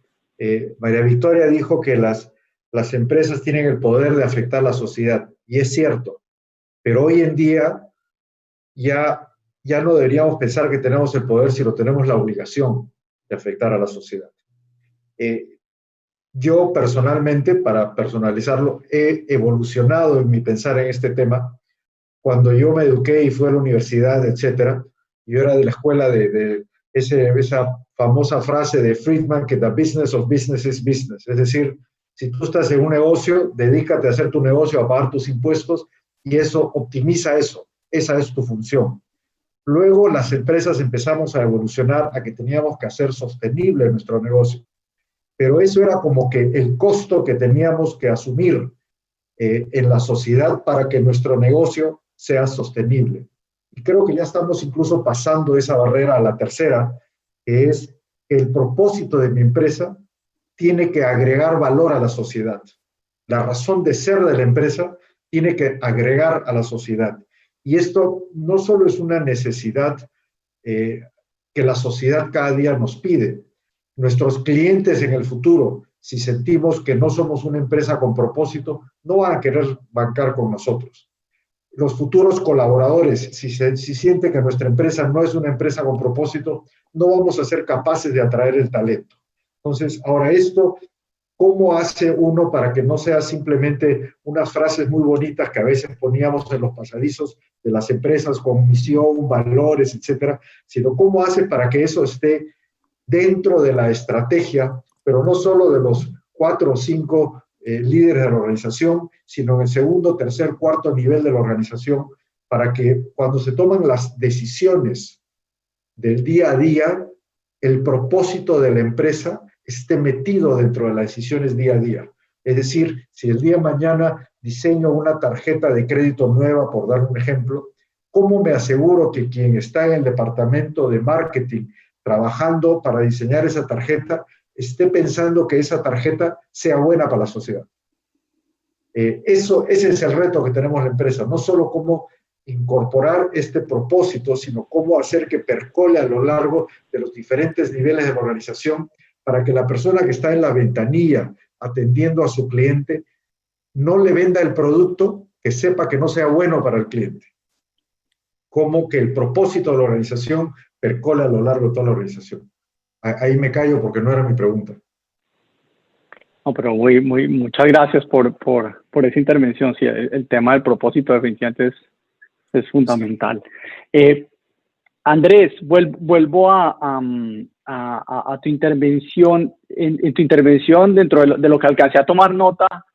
María Victoria dijo que las empresas tienen el poder de afectar a la sociedad, y es cierto, pero hoy en día ya no deberíamos pensar que tenemos el poder, sino tenemos la obligación de afectar a la sociedad. Yo personalmente, para personalizarlo, he evolucionado en mi pensar en este tema. Cuando yo me eduqué y fui a la universidad, etcétera, yo era de la escuela de esa famosa frase de Friedman, que the business of business is business. Es decir, si tú estás en un negocio, dedícate a hacer tu negocio, a pagar tus impuestos, y eso optimiza eso. Esa es tu función. Luego las empresas empezamos a evolucionar a que teníamos que hacer sostenible nuestro negocio. Pero eso era como que el costo que teníamos que asumir en la sociedad para que nuestro negocio sea sostenible. Y creo que ya estamos incluso pasando esa barrera a la tercera, que es que el propósito de mi empresa tiene que agregar valor a la sociedad. La razón de ser de la empresa tiene que agregar a la sociedad. Y esto no solo es una necesidad que la sociedad cada día nos pide. Nuestros clientes en el futuro, si sentimos que no somos una empresa con propósito, no van a querer bancar con nosotros. Los futuros colaboradores, si sienten que nuestra empresa no es una empresa con propósito, no vamos a ser capaces de atraer el talento. Entonces, ahora esto, ¿cómo hace uno para que no sea simplemente unas frases muy bonitas que a veces poníamos en los pasadizos de las empresas con misión, valores, etcétera, sino cómo hace para que eso esté dentro de la estrategia, pero no solo de los 4 o 5 líderes de la organización, sino en el segundo, tercer, cuarto nivel de la organización, para que cuando se toman las decisiones del día a día, el propósito de la empresa esté metido dentro de las decisiones día a día. Es decir, si el día de mañana diseño una tarjeta de crédito nueva, por dar un ejemplo, ¿cómo me aseguro que quien está en el departamento de marketing trabajando para diseñar esa tarjeta esté pensando que esa tarjeta sea buena para la sociedad. Ese es el reto que tenemos la empresa, no solo cómo incorporar este propósito, sino cómo hacer que percole a lo largo de los diferentes niveles de la organización para que la persona que está en la ventanilla atendiendo a su cliente no le venda el producto que sepa que no sea bueno para el cliente. Como que el propósito de la organización percole a lo largo de toda la organización. Ahí me callo porque no era mi pregunta. No, pero muchas gracias por esa intervención. Sí, el tema del propósito definitivamente es fundamental. Andrés, vuelvo a tu intervención. En tu intervención, dentro de lo que alcancé a tomar nota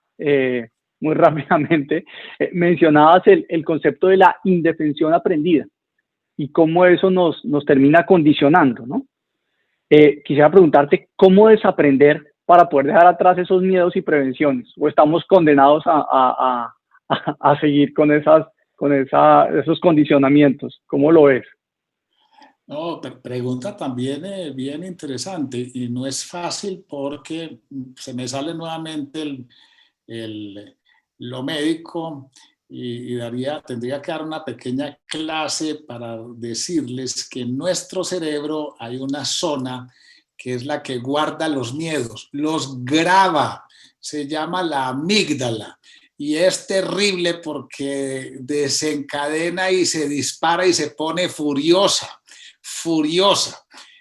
muy rápidamente, mencionabas el concepto de la indefensión aprendida y cómo eso nos termina condicionando, ¿no? Quisiera preguntarte cómo desaprender para poder dejar atrás esos miedos y prevenciones, o estamos condenados a seguir con esos condicionamientos. ¿Cómo lo ves? No, pregunta también bien interesante, y no es fácil porque se me sale nuevamente lo médico y tendría que dar una pequeña clase para decirles que en nuestro cerebro hay una zona que es la que guarda los miedos, los graba, se llama la amígdala. Y es terrible porque desencadena y se dispara y se pone furiosa.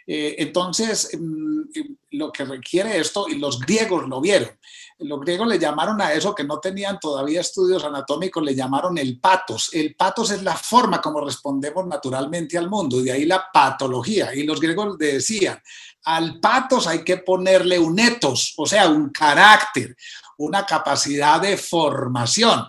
Entonces, lo que requiere esto, y los griegos lo vieron, los griegos le llamaron a eso, que no tenían todavía estudios anatómicos, le llamaron el patos. El patos es la forma como respondemos naturalmente al mundo, y de ahí la patología. Y los griegos decían, al patos hay que ponerle un ethos, o sea, un carácter, una capacidad de formación.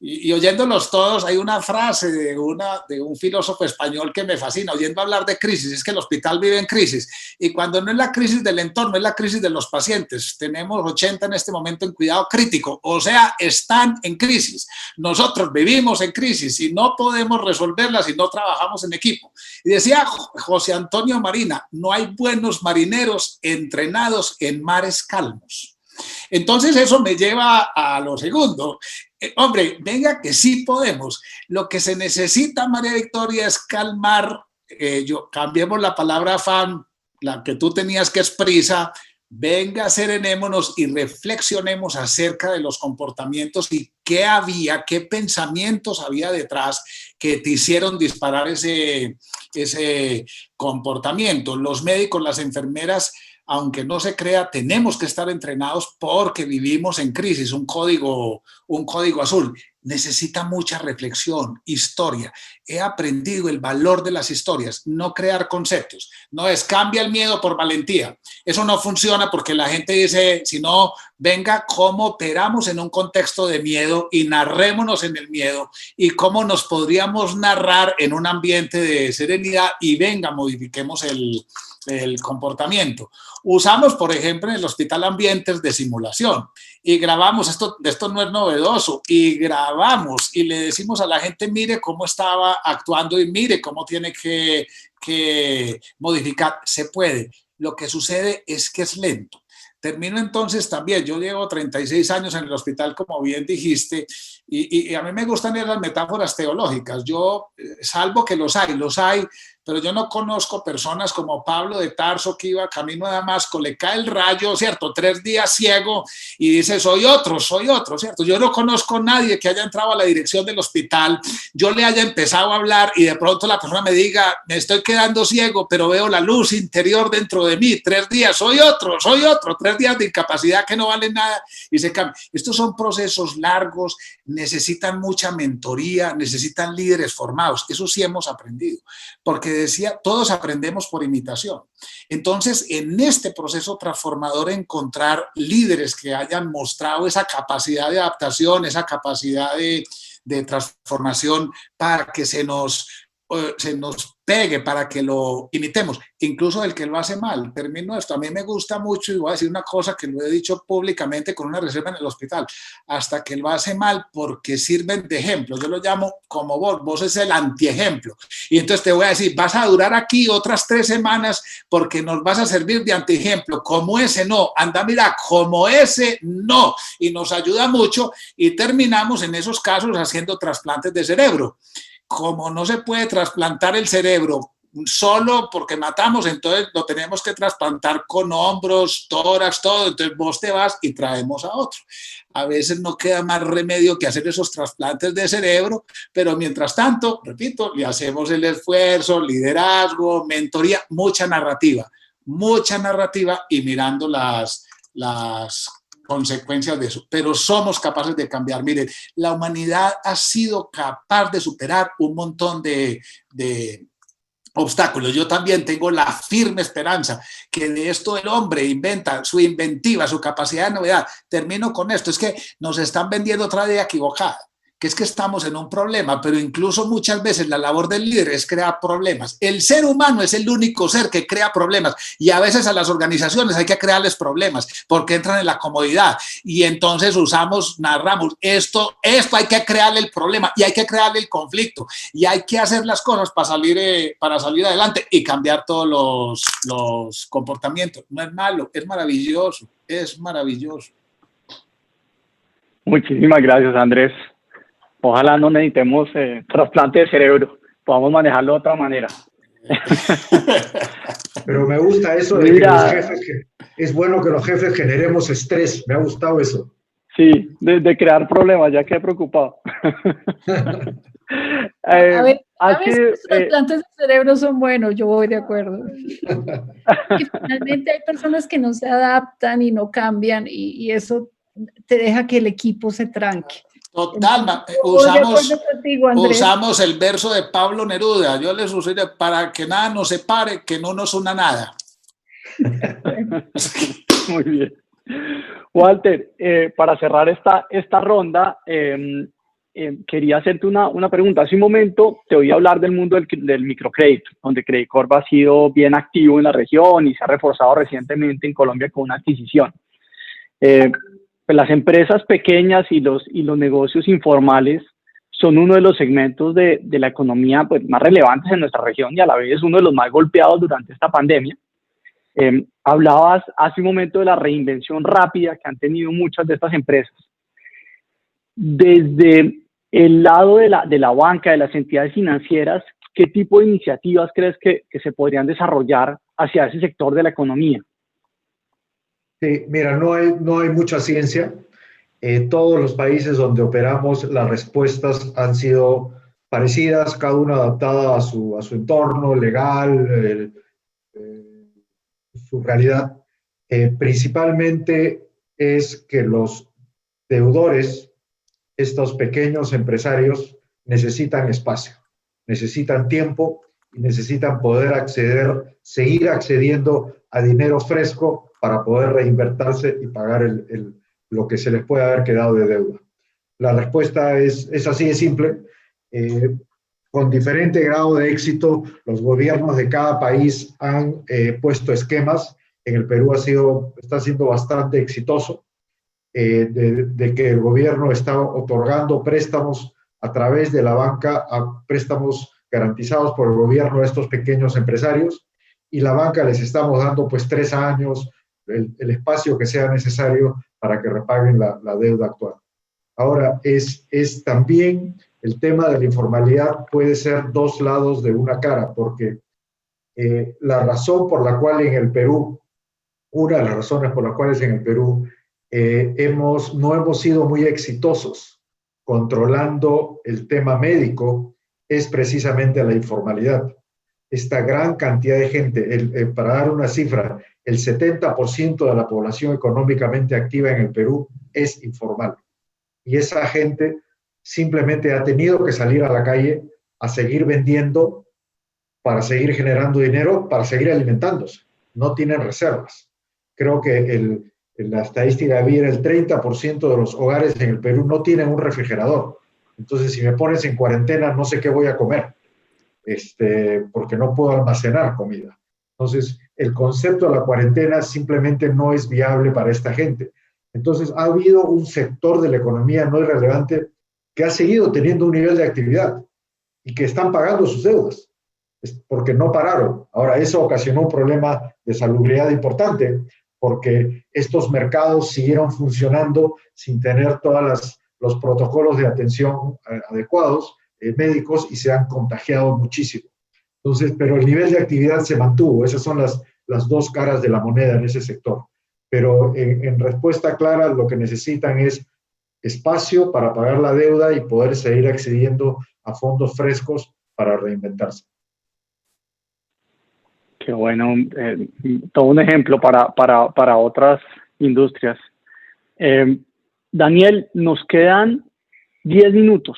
Y oyéndolos todos, hay una frase de un filósofo español que me fascina, oyendo hablar de crisis, es que el hospital vive en crisis, y cuando no es la crisis del entorno, es la crisis de los pacientes. Tenemos 80 en este momento en cuidado crítico, o sea, están en crisis. Nosotros vivimos en crisis y no podemos resolverla si no trabajamos en equipo. Y decía José Antonio Marina, no hay buenos marineros entrenados en mares calmos. Entonces eso me lleva a lo segundo. Hombre, venga que sí podemos. Lo que se necesita, María Victoria, es calmar, cambiemos la palabra afán, la que tú tenías que es prisa. Venga, serenémonos y reflexionemos acerca de los comportamientos y qué pensamientos había detrás que te hicieron disparar ese comportamiento. Los médicos, las enfermeras, aunque no se crea, tenemos que estar entrenados porque vivimos en crisis, un código azul. Necesita mucha reflexión, historia. He aprendido el valor de las historias, no crear conceptos. No es cambia el miedo por valentía. Eso no funciona porque la gente dice, si no, venga, cómo operamos en un contexto de miedo y narrémonos en el miedo y cómo nos podríamos narrar en un ambiente de serenidad y venga, modifiquemos el comportamiento. Usamos, por ejemplo, en el hospital ambientes de simulación y grabamos, esto no es novedoso, y grabamos y le decimos a la gente, mire cómo estaba actuando y mire cómo tiene que modificar. Se puede. Lo que sucede es que es lento. Termino entonces también, yo llevo 36 años en el hospital, como bien dijiste, y a mí me gustan las metáforas teológicas. Yo, salvo que los hay, pero yo no conozco personas como Pablo de Tarso, que iba camino a Damasco, le cae el rayo, ¿cierto? 3 días ciego y dice, soy otro, ¿cierto? Yo no conozco a nadie que haya entrado a la dirección del hospital, yo le haya empezado a hablar y de pronto la persona me diga, me estoy quedando ciego, pero veo la luz interior dentro de mí. 3 días, soy otro. 3 días de incapacidad que no valen nada y se cambia. Estos son procesos largos, necesitan mucha mentoría, necesitan líderes formados. Eso sí hemos aprendido, porque decía, todos aprendemos por imitación. Entonces, en este proceso transformador, encontrar líderes que hayan mostrado esa capacidad de adaptación, esa capacidad de transformación para que se nos se nos pegue para que lo imitemos, incluso el que lo hace mal. Termino esto, a mí me gusta mucho y voy a decir una cosa que lo he dicho públicamente con una reserva en el hospital, hasta que lo hace mal porque sirven de ejemplo. Yo lo llamo como vos es el antiejemplo. Y entonces te voy a decir, vas a durar aquí otras 3 semanas porque nos vas a servir de antiejemplo. Como ese no, anda mira, como ese no. Y nos ayuda mucho y terminamos en esos casos haciendo trasplantes de cerebro. Como no se puede trasplantar el cerebro solo porque matamos, entonces lo tenemos que trasplantar con hombros, tórax, todo. Entonces vos te vas y traemos a otro. A veces no queda más remedio que hacer esos trasplantes de cerebro, pero mientras tanto, repito, le hacemos el esfuerzo, liderazgo, mentoría, mucha narrativa y mirando las consecuencias de eso, pero somos capaces de cambiar. Miren, la humanidad ha sido capaz de superar un montón de obstáculos. Yo también tengo la firme esperanza que de esto el hombre inventa, su inventiva, su capacidad de novedad. Termino con esto, es que nos están vendiendo otra idea equivocada, que es que estamos en un problema, pero incluso muchas veces la labor del líder es crear problemas. El ser humano es el único ser que crea problemas y a veces a las organizaciones hay que crearles problemas porque entran en la comodidad y entonces narramos, esto hay que crearle el problema y hay que crearle el conflicto y hay que hacer las cosas para salir adelante y cambiar todos los comportamientos. No es malo, es maravilloso, es maravilloso. Muchísimas gracias, Andrés. Ojalá no necesitemos trasplante de cerebro, podamos manejarlo de otra manera. Pero me gusta eso de que los jefes, es bueno que los jefes generemos estrés, me ha gustado eso. Sí, de crear problemas, ya quedé preocupado. A veces los trasplantes de cerebro son buenos, yo voy de acuerdo. Y finalmente hay personas que no se adaptan y no cambian y eso te deja que el equipo se tranque. Total, usamos el verso de Pablo Neruda, yo les usé para que nada nos separe, que no nos una nada. Muy bien. Walter, para cerrar esta ronda, quería hacerte una pregunta. Hace un momento te oí hablar del mundo del microcrédito, donde Credit Corp ha sido bien activo en la región y se ha reforzado recientemente en Colombia con una adquisición. Las empresas pequeñas y los negocios informales son uno de los segmentos de la economía pues, más relevantes en nuestra región y a la vez uno de los más golpeados durante esta pandemia. Hablabas hace un momento de la reinvención rápida que han tenido muchas de estas empresas. Desde el lado de la banca, de las entidades financieras, ¿qué tipo de iniciativas crees que se podrían desarrollar hacia ese sector de la economía? Sí, mira, no hay mucha ciencia. Todos los países donde operamos, las respuestas han sido parecidas, cada una adaptada a su entorno legal, su realidad. Principalmente es que los deudores, estos pequeños empresarios, necesitan espacio, necesitan tiempo y necesitan poder seguir accediendo a dinero fresco para poder reinvertirse y pagar lo que se les puede haber quedado de deuda. La respuesta es así de simple. Con diferente grado de éxito, los gobiernos de cada país han puesto esquemas. En el Perú está siendo bastante exitoso, de que el gobierno está otorgando préstamos a través de la banca, a préstamos garantizados por el gobierno a estos pequeños empresarios, y la banca les estamos dando pues 3 años, el espacio que sea necesario para que repaguen la deuda actual. Ahora, es también el tema de la informalidad puede ser 2 lados de una cara, porque la razón por la cual en el Perú, una de las razones por las cuales en el Perú no hemos sido muy exitosos controlando el tema médico es precisamente la informalidad. Esta gran cantidad de gente, para dar una cifra, el 70% de la población económicamente activa en el Perú es informal. Y esa gente simplemente ha tenido que salir a la calle a seguir vendiendo para seguir generando dinero, para seguir alimentándose. No tienen reservas. Creo que la estadística vi era el 30% de los hogares en el Perú no tienen un refrigerador. Entonces, si me pones en cuarentena, no sé qué voy a comer. porque no puedo almacenar comida. Entonces, el concepto de la cuarentena simplemente no es viable para esta gente. Entonces, ha habido un sector de la economía no irrelevante que ha seguido teniendo un nivel de actividad y que están pagando sus deudas, porque no pararon. Ahora, eso ocasionó un problema de salubridad importante, porque estos mercados siguieron funcionando sin tener todos los protocolos de atención adecuados, médicos, y se han contagiado muchísimo. Entonces, pero el nivel de actividad se mantuvo. Esas son las dos caras de la moneda en ese sector. Pero en respuesta clara, lo que necesitan es espacio para pagar la deuda y poder seguir accediendo a fondos frescos para reinventarse. Qué bueno, todo un ejemplo para otras industrias. Daniel, nos quedan 10 minutos.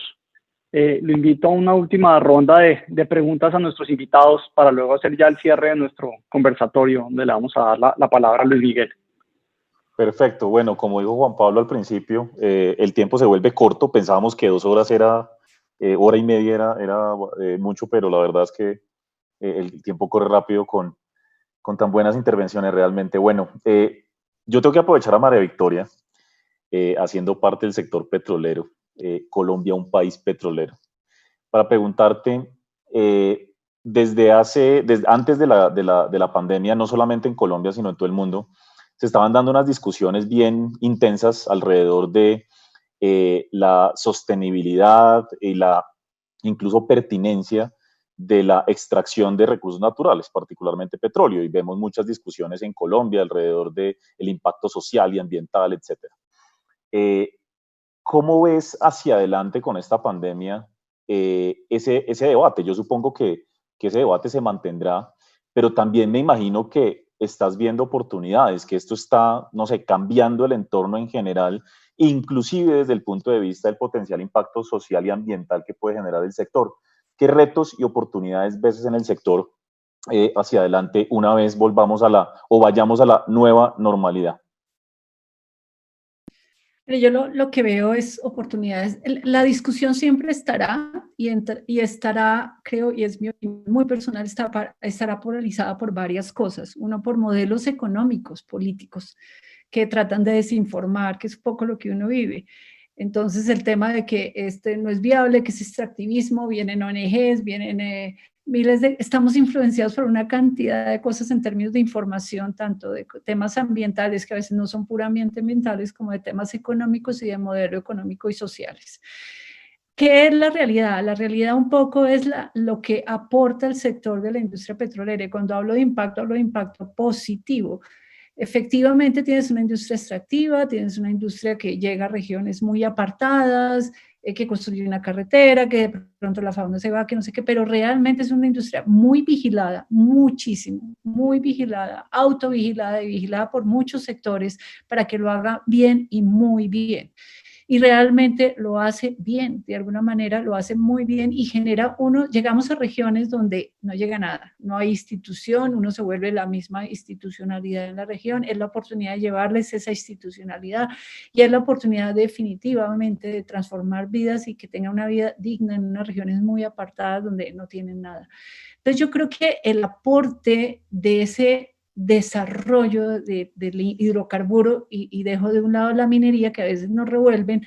Lo invito a una última ronda de preguntas a nuestros invitados para luego hacer ya el cierre de nuestro conversatorio, donde le vamos a dar la palabra a Luis Miguel. Perfecto. Bueno, como dijo Juan Pablo al principio, el tiempo se vuelve corto. Pensábamos que 2 horas era, hora y media era mucho, pero la verdad es que el tiempo corre rápido con tan buenas intervenciones realmente. Bueno, yo tengo que aprovechar a María Victoria, haciendo parte del sector petrolero, Colombia, un país petrolero, para preguntarte, desde antes de la pandemia, no solamente en Colombia, sino en todo el mundo, se estaban dando unas discusiones bien intensas alrededor de la sostenibilidad y la incluso pertinencia de la extracción de recursos naturales, particularmente petróleo, y vemos muchas discusiones en Colombia alrededor del impacto social y ambiental, etc. ¿Cómo ves hacia adelante con esta pandemia ese debate? Yo supongo que ese debate se mantendrá, pero también me imagino que estás viendo oportunidades, que esto está, no sé, cambiando el entorno en general, inclusive desde el punto de vista del potencial impacto social y ambiental que puede generar el sector. ¿Qué retos y oportunidades ves en el sector hacia adelante una vez vayamos a la nueva normalidad? Pero yo lo que veo es oportunidades. La discusión siempre estará y estará, creo, y es muy personal, estará polarizada por varias cosas. Uno, por modelos económicos, políticos, que tratan de desinformar, que es un poco lo que uno vive. Entonces, el tema de que no es viable, que es extractivismo, vienen ONGs, vienen estamos influenciados por una cantidad de cosas en términos de información, tanto de temas ambientales, que a veces no son puramente ambientales, como de temas económicos y de modelo económico y sociales. ¿Qué es la realidad? La realidad un poco es lo que aporta el sector de la industria petrolera. Y cuando hablo de impacto positivo. Efectivamente tienes una industria extractiva, tienes una industria que llega a regiones muy apartadas, que construye una carretera, que de pronto la fauna se va, que no sé qué, pero realmente es una industria muy vigilada, muchísimo, muy vigilada, autovigilada y vigilada por muchos sectores para que lo haga bien y muy bien. Y realmente lo hace bien, de alguna manera lo hace muy bien y llegamos a regiones donde no llega nada, no hay institución, uno se vuelve la misma institucionalidad en la región, es la oportunidad de llevarles esa institucionalidad y es la oportunidad definitivamente de transformar vidas y que tengan una vida digna en unas regiones muy apartadas donde no tienen nada. Entonces yo creo que el aporte de ese desarrollo del hidrocarburo y dejo de un lado la minería, que a veces nos revuelven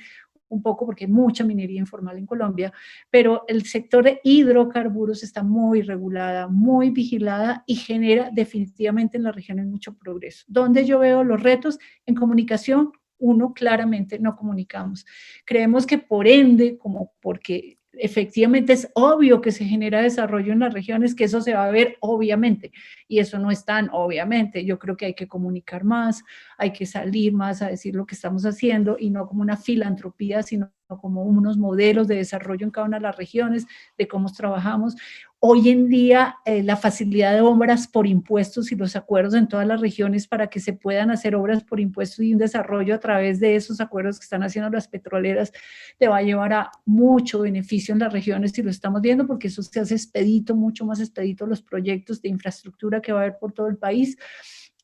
un poco porque hay mucha minería informal en Colombia, pero el sector de hidrocarburos está muy regulada, muy vigilada y genera definitivamente en las regiones mucho progreso. ¿Dónde yo veo los retos? En comunicación, uno, claramente no comunicamos. Creemos que por ende, porque efectivamente es obvio que se genera desarrollo en las regiones, que eso se va a ver obviamente, y eso no es tan obviamente. Yo creo que hay que comunicar más, hay que salir más a decir lo que estamos haciendo y no como una filantropía, sino como unos modelos de desarrollo en cada una de las regiones, de cómo trabajamos. Hoy en día, la facilidad de obras por impuestos y los acuerdos en todas las regiones para que se puedan hacer obras por impuestos y un desarrollo a través de esos acuerdos que están haciendo las petroleras, te va a llevar a mucho beneficio en las regiones y lo estamos viendo porque eso se hace expedito, mucho más expedito los proyectos de infraestructura que va a haber por todo el país.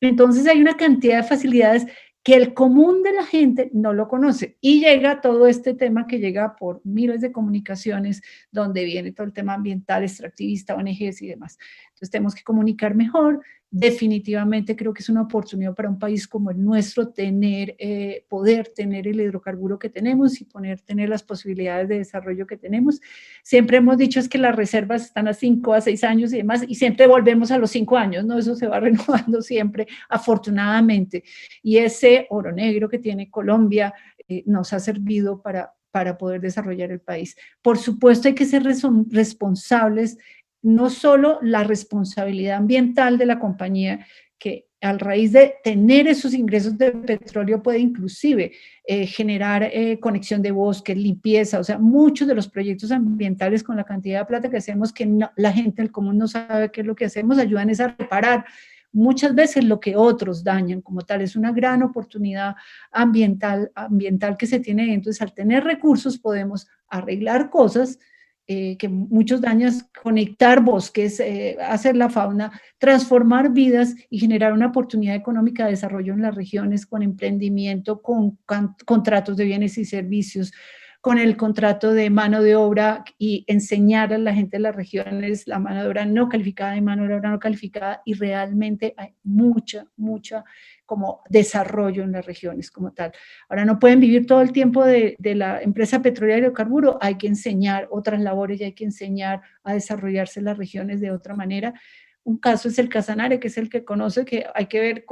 Entonces hay una cantidad de facilidades que el común de la gente no lo conoce. Y llega todo este tema que llega por miles de comunicaciones, donde viene todo el tema ambiental, extractivista, ONGs y demás. Entonces tenemos que comunicar mejor. Definitivamente creo que es una oportunidad para un país como el nuestro poder tener el hidrocarburo que tenemos y tener las posibilidades de desarrollo que tenemos. Siempre hemos dicho es que las reservas están a 5 a 6 años y demás, y siempre volvemos a los 5 años, ¿no? Eso se va renovando siempre, afortunadamente. Y ese oro negro que tiene Colombia nos ha servido para poder desarrollar el país. Por supuesto, hay que ser responsables, no solo la responsabilidad ambiental de la compañía, que a raíz de tener esos ingresos de petróleo puede inclusive generar conexión de bosques, limpieza, o sea, muchos de los proyectos ambientales con la cantidad de plata que hacemos, que no, la gente del común no sabe qué es lo que hacemos, ayudan a reparar muchas veces lo que otros dañan como tal. Es una gran oportunidad ambiental que se tiene. Entonces, al tener recursos podemos arreglar cosas que muchos daños, conectar bosques, hacer la fauna, transformar vidas y generar una oportunidad económica de desarrollo en las regiones con emprendimiento, con contratos de bienes y servicios, con el contrato de mano de obra y enseñar a la gente de las regiones la mano de obra no calificada y mano de obra no calificada, y realmente hay mucha como desarrollo en las regiones como tal. Ahora no pueden vivir todo el tiempo de la empresa petrolera y hidrocarburo, hay que enseñar otras labores y hay que enseñar a desarrollarse las regiones de otra manera. Un caso es el Casanare, que es el que conoce, que hay que ver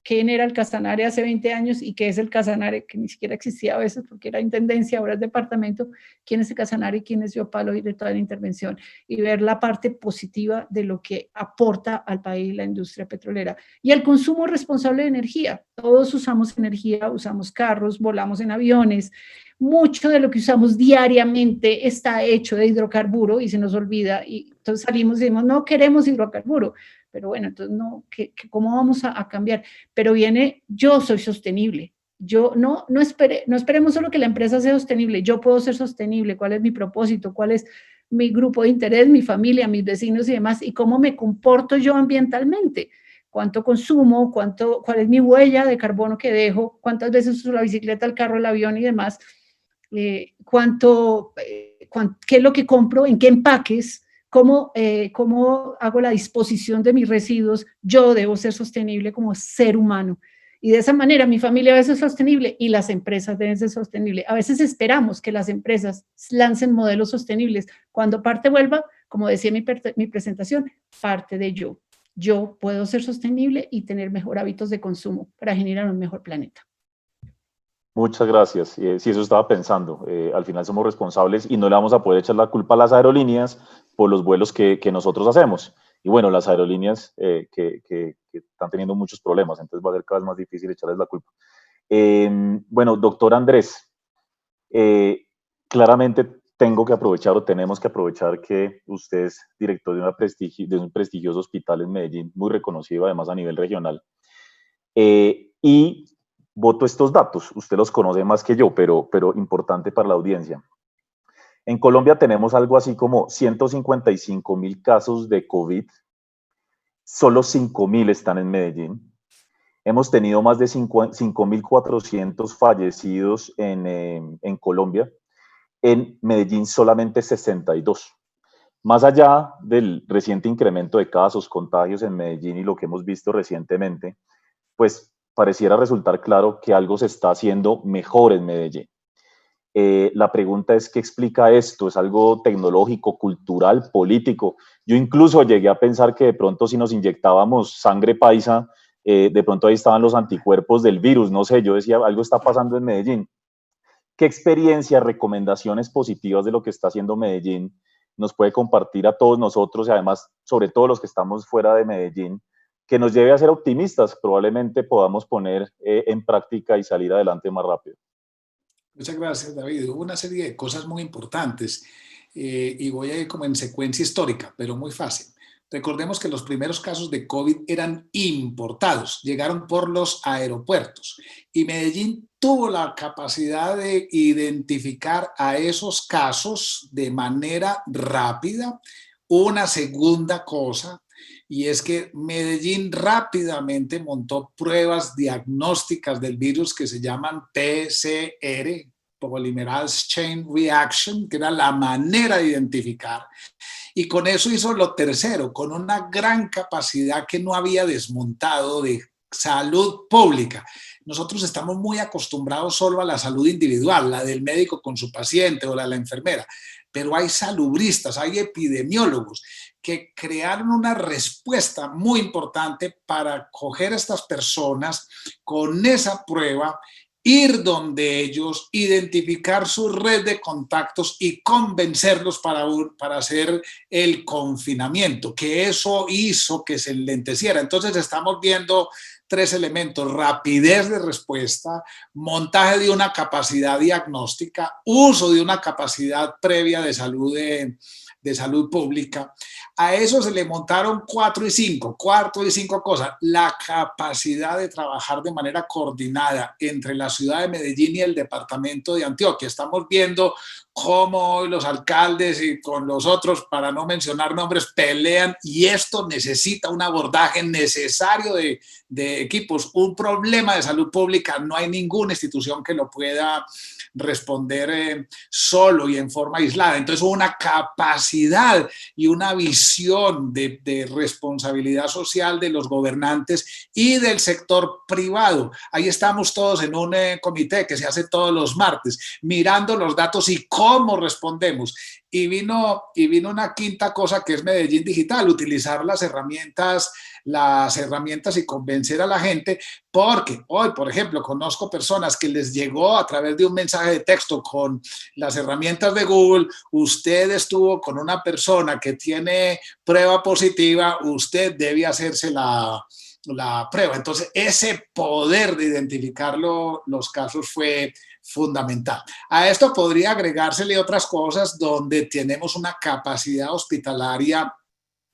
quién era el Casanare hace 20 años y qué es el Casanare, que ni siquiera existía a veces porque era intendencia, ahora es departamento, quién es el Casanare y quién es Yopalo y de toda la intervención, y ver la parte positiva de lo que aporta al país la industria petrolera. Y el consumo responsable de energía. Todos usamos energía, usamos carros, volamos en aviones. Mucho de lo que usamos diariamente está hecho de hidrocarburo y se nos olvida, y entonces salimos y decimos, no queremos hidrocarburo. Pero bueno, entonces, no, ¿cómo vamos a cambiar? Pero viene, yo soy sostenible. Yo no esperemos solo que la empresa sea sostenible. Yo puedo ser sostenible. ¿Cuál es mi propósito? ¿Cuál es mi grupo de interés, mi familia, mis vecinos y demás? ¿Y cómo me comporto yo ambientalmente? ¿Cuánto consumo? ¿Cuál es mi huella de carbono que dejo? ¿Cuántas veces uso la bicicleta, el carro, el avión y demás? ¿Qué es lo que compro? ¿En qué empaques? ¿Cómo hago la disposición de mis residuos? Yo debo ser sostenible como ser humano. Y de esa manera mi familia debe ser sostenible y las empresas deben ser sostenibles. A veces esperamos que las empresas lancen modelos sostenibles. Cuando parte vuelva, como decía mi presentación, parte de yo. Yo puedo ser sostenible y tener mejor hábitos de consumo para generar un mejor planeta. Muchas gracias. Sí, eso estaba pensando. Al final somos responsables y no le vamos a poder echar la culpa a las aerolíneas por los vuelos que nosotros hacemos. Y bueno, las aerolíneas que están teniendo muchos problemas, entonces va a ser cada vez más difícil echarles la culpa. Bueno, doctor Andrés, claramente tengo que aprovechar o tenemos que aprovechar que usted es director de un prestigioso hospital en Medellín, muy reconocido además a nivel regional. Y voto estos datos, usted los conoce más que yo, pero importante para la audiencia. En Colombia tenemos algo así como 155.000 casos de COVID, solo 5.000 están en Medellín. Hemos tenido más de 5.400 fallecidos en Colombia, en Medellín solamente 62. Más allá del reciente incremento de casos, contagios en Medellín y lo que hemos visto recientemente, pues pareciera resultar claro que algo se está haciendo mejor en Medellín. La pregunta es, ¿qué explica esto? ¿Es algo tecnológico, cultural, político? Yo incluso llegué a pensar que de pronto si nos inyectábamos sangre paisa, de pronto ahí estaban los anticuerpos del virus, no sé, yo decía, algo está pasando en Medellín. ¿Qué experiencias, recomendaciones positivas de lo que está haciendo Medellín nos puede compartir a todos nosotros y además, sobre todo los que estamos fuera de Medellín, que nos lleve a ser optimistas? Probablemente podamos poner en práctica y salir adelante más rápido. Muchas gracias, David. Hubo una serie de cosas muy importantes y voy a ir como en secuencia histórica, pero muy fácil. Recordemos que los primeros casos de COVID eran importados, llegaron por los aeropuertos y Medellín tuvo la capacidad de identificar a esos casos de manera rápida. Una segunda cosa, y es que Medellín rápidamente montó pruebas diagnósticas del virus que se llaman PCR, Polymerase Chain Reaction, que era la manera de identificar. Y con eso hizo lo tercero, con una gran capacidad que no había desmontado de salud pública. Nosotros estamos muy acostumbrados solo a la salud individual, la del médico con su paciente o la de la enfermera, pero hay salubristas, hay epidemiólogos que crearon una respuesta muy importante para coger a estas personas con esa prueba, ir donde ellos, identificar su red de contactos y convencerlos para hacer el confinamiento, que eso hizo que se enlenteciera. Entonces estamos viendo tres elementos: rapidez de respuesta, montaje de una capacidad diagnóstica, uso de una capacidad previa de salud pública. A eso se le montaron cuatro y cinco cosas. La capacidad de trabajar de manera coordinada entre la ciudad de Medellín y el departamento de Antioquia. Estamos viendo cómo hoy los alcaldes y con los otros, para no mencionar nombres, pelean, y esto necesita un abordaje necesario de equipos. Un problema de salud pública, no hay ninguna institución que lo pueda responder solo y en forma aislada. Entonces, una capacidad y una visión de responsabilidad social de los gobernantes y del sector privado. Ahí estamos todos en un comité que se hace todos los martes, mirando los datos y cómo respondemos. Y vino una quinta cosa, que es Medellín Digital, utilizar las herramientas y convencer a la gente, porque hoy, por ejemplo, conozco personas que les llegó a través de un mensaje de texto con las herramientas de Google: usted estuvo con una persona que tiene prueba positiva, usted debe hacerse la prueba. Entonces, ese poder de identificar los casos fue fundamental. A esto podría agregársele otras cosas donde tenemos una capacidad hospitalaria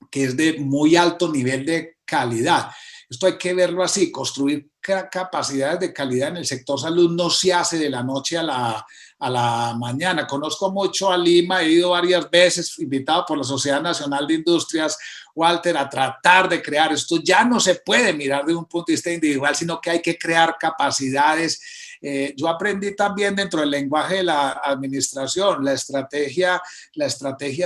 que es de muy alto nivel de calidad. Esto hay que verlo así: construir capacidades de calidad en el sector salud no se hace de la noche a la mañana. Conozco mucho a Lima, he ido varias veces, invitado por la Sociedad Nacional de Industrias, Walter, a tratar de crear. Esto ya no se puede mirar de un punto de vista individual, sino que hay que crear capacidades. Yo aprendí también dentro del lenguaje de la administración: la estrategia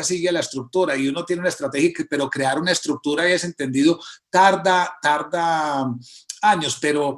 sigue la estructura, y uno tiene una estrategia, pero crear una estructura, y es entendido, tarda años, pero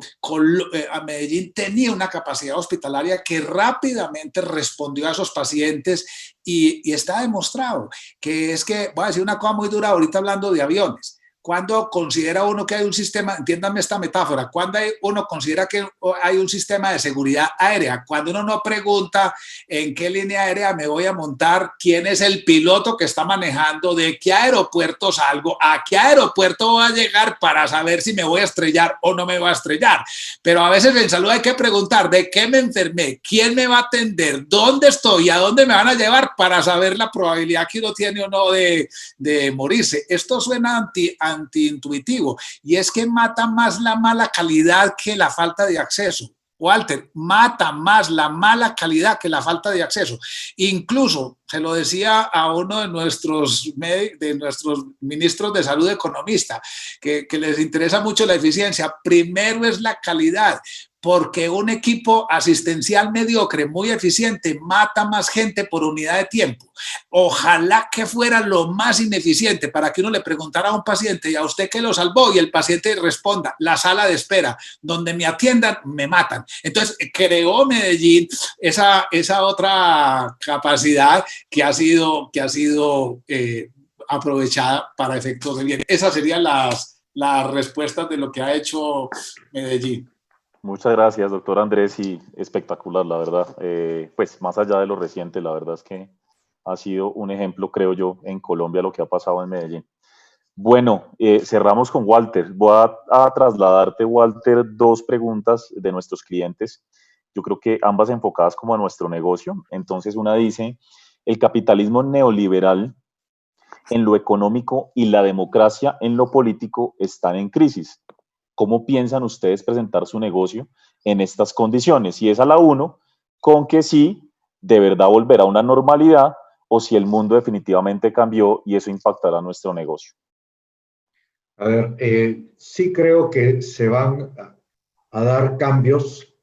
a Medellín tenía una capacidad hospitalaria que rápidamente respondió a esos pacientes, y está demostrado que voy a decir una cosa muy dura ahorita hablando de aviones. ¿Cuándo considera uno que hay un sistema, entiéndanme esta metáfora, cuándo uno considera que hay un sistema de seguridad aérea? Cuando uno no pregunta en qué línea aérea me voy a montar, quién es el piloto que está manejando, de qué aeropuerto salgo, a qué aeropuerto voy a llegar para saber si me voy a estrellar o no me voy a estrellar. Pero a veces en salud hay que preguntar de qué me enfermé, quién me va a atender, dónde estoy, a dónde me van a llevar, para saber la probabilidad que uno tiene o no de morirse. Esto suena antiintuitivo, y es que mata más la mala calidad que la falta de acceso. Walter, mata más la mala calidad que la falta de acceso. Incluso, se lo decía a uno de nuestros ministros de salud, economista, que les interesa mucho la eficiencia: primero es la calidad, porque un equipo asistencial mediocre, muy eficiente, mata más gente por unidad de tiempo. Ojalá que fuera lo más ineficiente, para que uno le preguntara a un paciente: ¿y a usted qué lo salvó? Y el paciente responda: la sala de espera, donde me atiendan, me matan. Entonces, creó Medellín esa otra capacidad que ha sido aprovechada para efectos de bien. Esas serían las respuestas de lo que ha hecho Medellín. Muchas gracias, doctor Andrés, y espectacular, la verdad. Pues más allá de lo reciente, la verdad es que ha sido un ejemplo, creo yo, en Colombia lo que ha pasado en Medellín. Bueno, cerramos con Walter. Voy a trasladarte, Walter, dos preguntas de nuestros clientes. Yo creo que ambas enfocadas como a nuestro negocio. Entonces, una dice: el capitalismo neoliberal en lo económico y la democracia en lo político están en crisis. ¿Cómo piensan ustedes presentar su negocio en estas condiciones? Y esa la uno, con que sí, de verdad volverá a una normalidad, o si el mundo definitivamente cambió y eso impactará nuestro negocio. A ver, sí creo que se van a dar cambios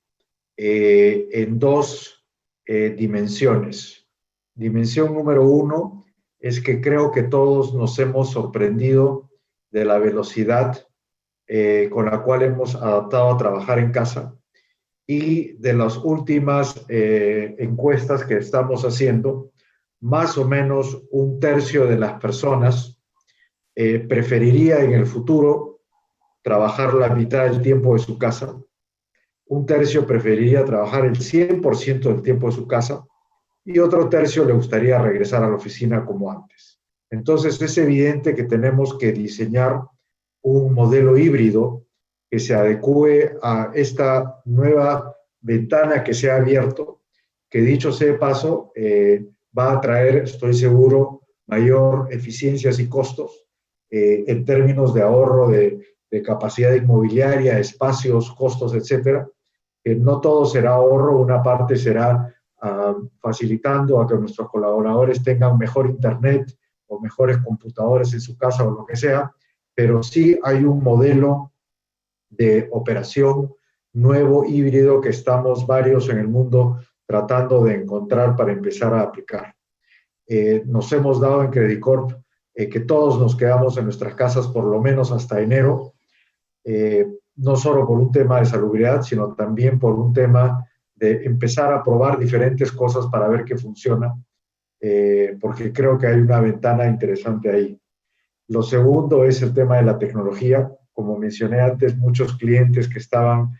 en dos dimensiones. Dimensión número uno es que creo que todos nos hemos sorprendido de la velocidad con la cual hemos adaptado a trabajar en casa y de las últimas encuestas que estamos haciendo, más o menos un tercio de las personas preferiría en el futuro trabajar la mitad del tiempo de su casa, un tercio preferiría trabajar el 100% del tiempo de su casa y otro tercio le gustaría regresar a la oficina como antes. Entonces es evidente que tenemos que diseñar un modelo híbrido que se adecue a esta nueva ventana que se ha abierto, que dicho sea de paso, va a traer, estoy seguro, mayor eficiencias y costos en términos de ahorro de capacidad inmobiliaria, espacios, costos, etcétera. No todo será ahorro, una parte será facilitando a que nuestros colaboradores tengan mejor internet o mejores computadores en su casa o lo que sea, pero sí hay un modelo de operación nuevo, híbrido, que estamos varios en el mundo tratando de encontrar para empezar a aplicar. Nos hemos dado en Credit Corp que todos nos quedamos en nuestras casas por lo menos hasta enero, no solo por un tema de salubridad, sino también por un tema de empezar a probar diferentes cosas para ver qué funciona, porque creo que hay una ventana interesante ahí. Lo segundo es el tema de la tecnología. Como mencioné antes, muchos clientes que estaban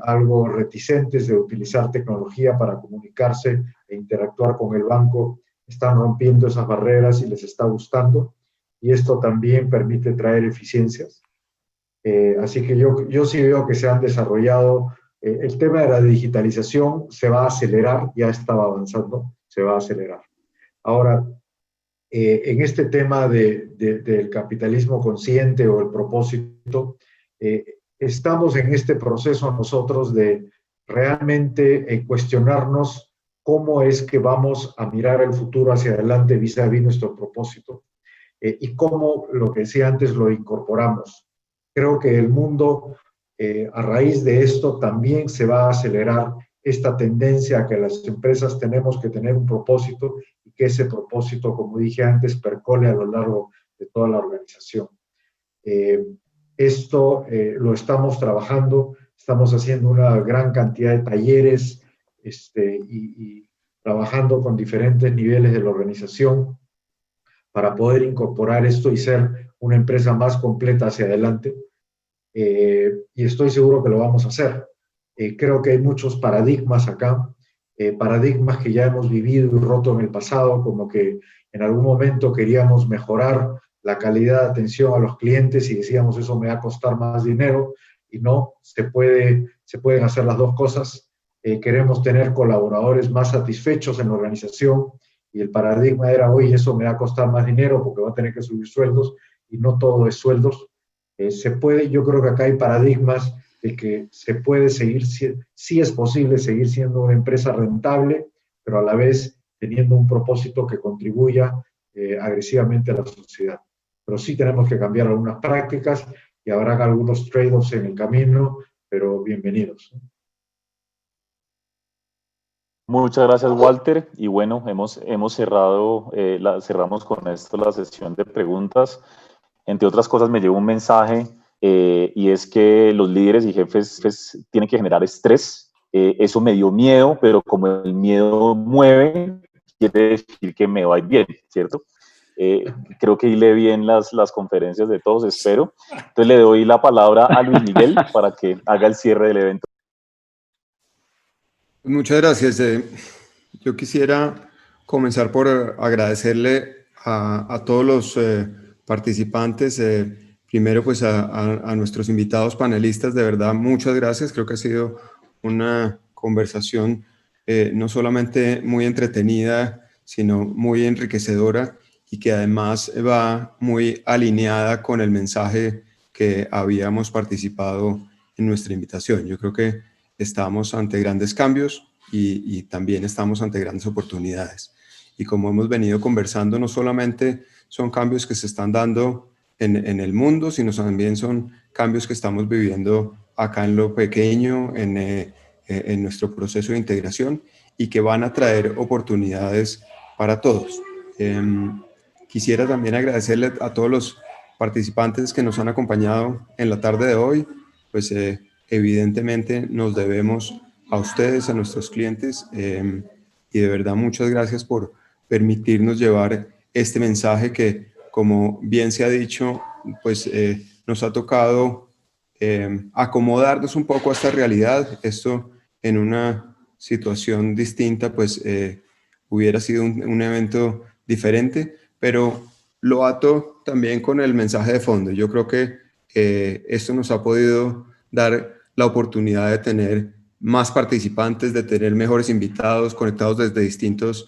algo reticentes de utilizar tecnología para comunicarse e interactuar con el banco están rompiendo esas barreras y les está gustando. Y esto también permite traer eficiencias. Así que yo sí veo que se han desarrollado. El tema de la digitalización se va a acelerar, ya estaba avanzando, se va a acelerar. Ahora, en este tema del capitalismo consciente o el propósito, estamos en este proceso nosotros de realmente cuestionarnos cómo es que vamos a mirar el futuro hacia adelante vis-a-vis nuestro propósito y cómo, lo que decía antes, lo incorporamos. Creo que el mundo, a raíz de esto, también se va a acelerar esta tendencia a que las empresas tenemos que tener un propósito y que ese propósito, como dije antes, percole a lo largo de toda la organización. Esto lo estamos trabajando, estamos haciendo una gran cantidad de talleres y trabajando con diferentes niveles de la organización para poder incorporar esto y ser una empresa más completa hacia adelante. Y estoy seguro que lo vamos a hacer. Creo que hay muchos paradigmas acá, paradigmas que ya hemos vivido y roto en el pasado, como que en algún momento queríamos mejorar la calidad de atención a los clientes y decíamos eso me va a costar más dinero, y no, se pueden hacer las dos cosas. Queremos tener colaboradores más satisfechos en la organización y el paradigma era, oye, eso me va a costar más dinero porque va a tener que subir sueldos, y no todo es sueldos. Se puede, yo creo que acá hay paradigmas de que se puede seguir, sí es posible seguir siendo una empresa rentable, pero a la vez teniendo un propósito que contribuya agresivamente a la sociedad. Pero sí tenemos que cambiar algunas prácticas y habrá algunos trade-offs en el camino, pero bienvenidos. Muchas gracias, Walter. Y bueno, hemos cerrado, cerramos con esto la sesión de preguntas. Entre otras cosas, me llevo un mensaje y es que los líderes y jefes tienen que generar estrés. Eso me dio miedo, pero como el miedo mueve, quiere decir que me va a ir bien, ¿cierto? Creo que hile bien las conferencias de todos, espero. Entonces le doy la palabra a Luis Miguel para que haga el cierre del evento. Muchas gracias. Yo quisiera comenzar por agradecerle a todos los participantes. Primero, pues a nuestros invitados panelistas, de verdad, muchas gracias. Creo que ha sido una conversación no solamente muy entretenida, sino muy enriquecedora y que además va muy alineada con el mensaje que habíamos participado en nuestra invitación. Yo creo que estamos ante grandes cambios y también estamos ante grandes oportunidades. Y como hemos venido conversando, no solamente son cambios que se están dando en el mundo, sino también son cambios que estamos viviendo acá en lo pequeño, en nuestro proceso de integración, y que van a traer oportunidades para todos. Quisiera también agradecerle a todos los participantes que nos han acompañado en la tarde de hoy. Pues evidentemente nos debemos a ustedes, a nuestros clientes, y de verdad muchas gracias por permitirnos llevar este mensaje que, como bien se ha dicho, pues nos ha tocado acomodarnos un poco a esta realidad. Esto en una situación distinta, pues hubiera sido un evento diferente, pero lo ato también con el mensaje de fondo. Yo creo que esto nos ha podido dar la oportunidad de tener más participantes, de tener mejores invitados conectados desde distintos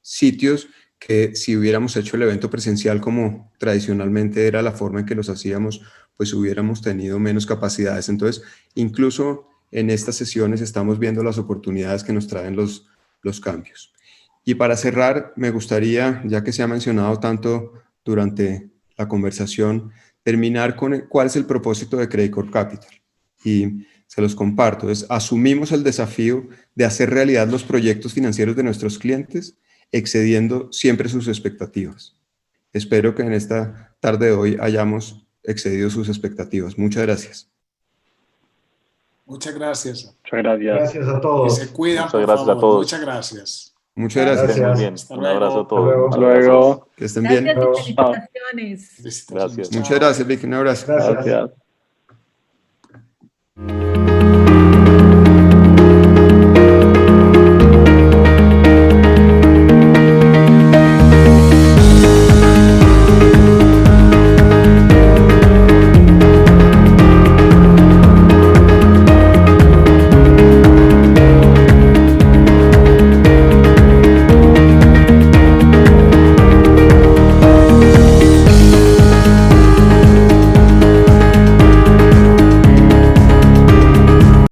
sitios, que si hubiéramos hecho el evento presencial como tradicionalmente era la forma en que los hacíamos, pues hubiéramos tenido menos capacidades. Entonces, incluso en estas sesiones estamos viendo las oportunidades que nos traen los cambios. Y para cerrar, me gustaría, ya que se ha mencionado tanto durante la conversación, terminar con cuál es el propósito de Credit Corp Capital. Y se los comparto. Asumimos el desafío de hacer realidad los proyectos financieros de nuestros clientes, excediendo siempre sus expectativas. Espero que en esta tarde de hoy hayamos excedido sus expectativas. Muchas gracias. Muchas gracias. Muchas gracias. Gracias a todos. Que se cuidan, Muchas por gracias favor. a todos. Muchas gracias. Muchas gracias. Gracias. Muy bien. Hasta Un luego. abrazo a Hasta todos. luego. Muchas Hasta luego. Que estén bien. Gracias y Chao. felicitaciones. Felicitaciones. Gracias. Muchas gracias, Vicky. Un abrazo. Gracias. Gracias.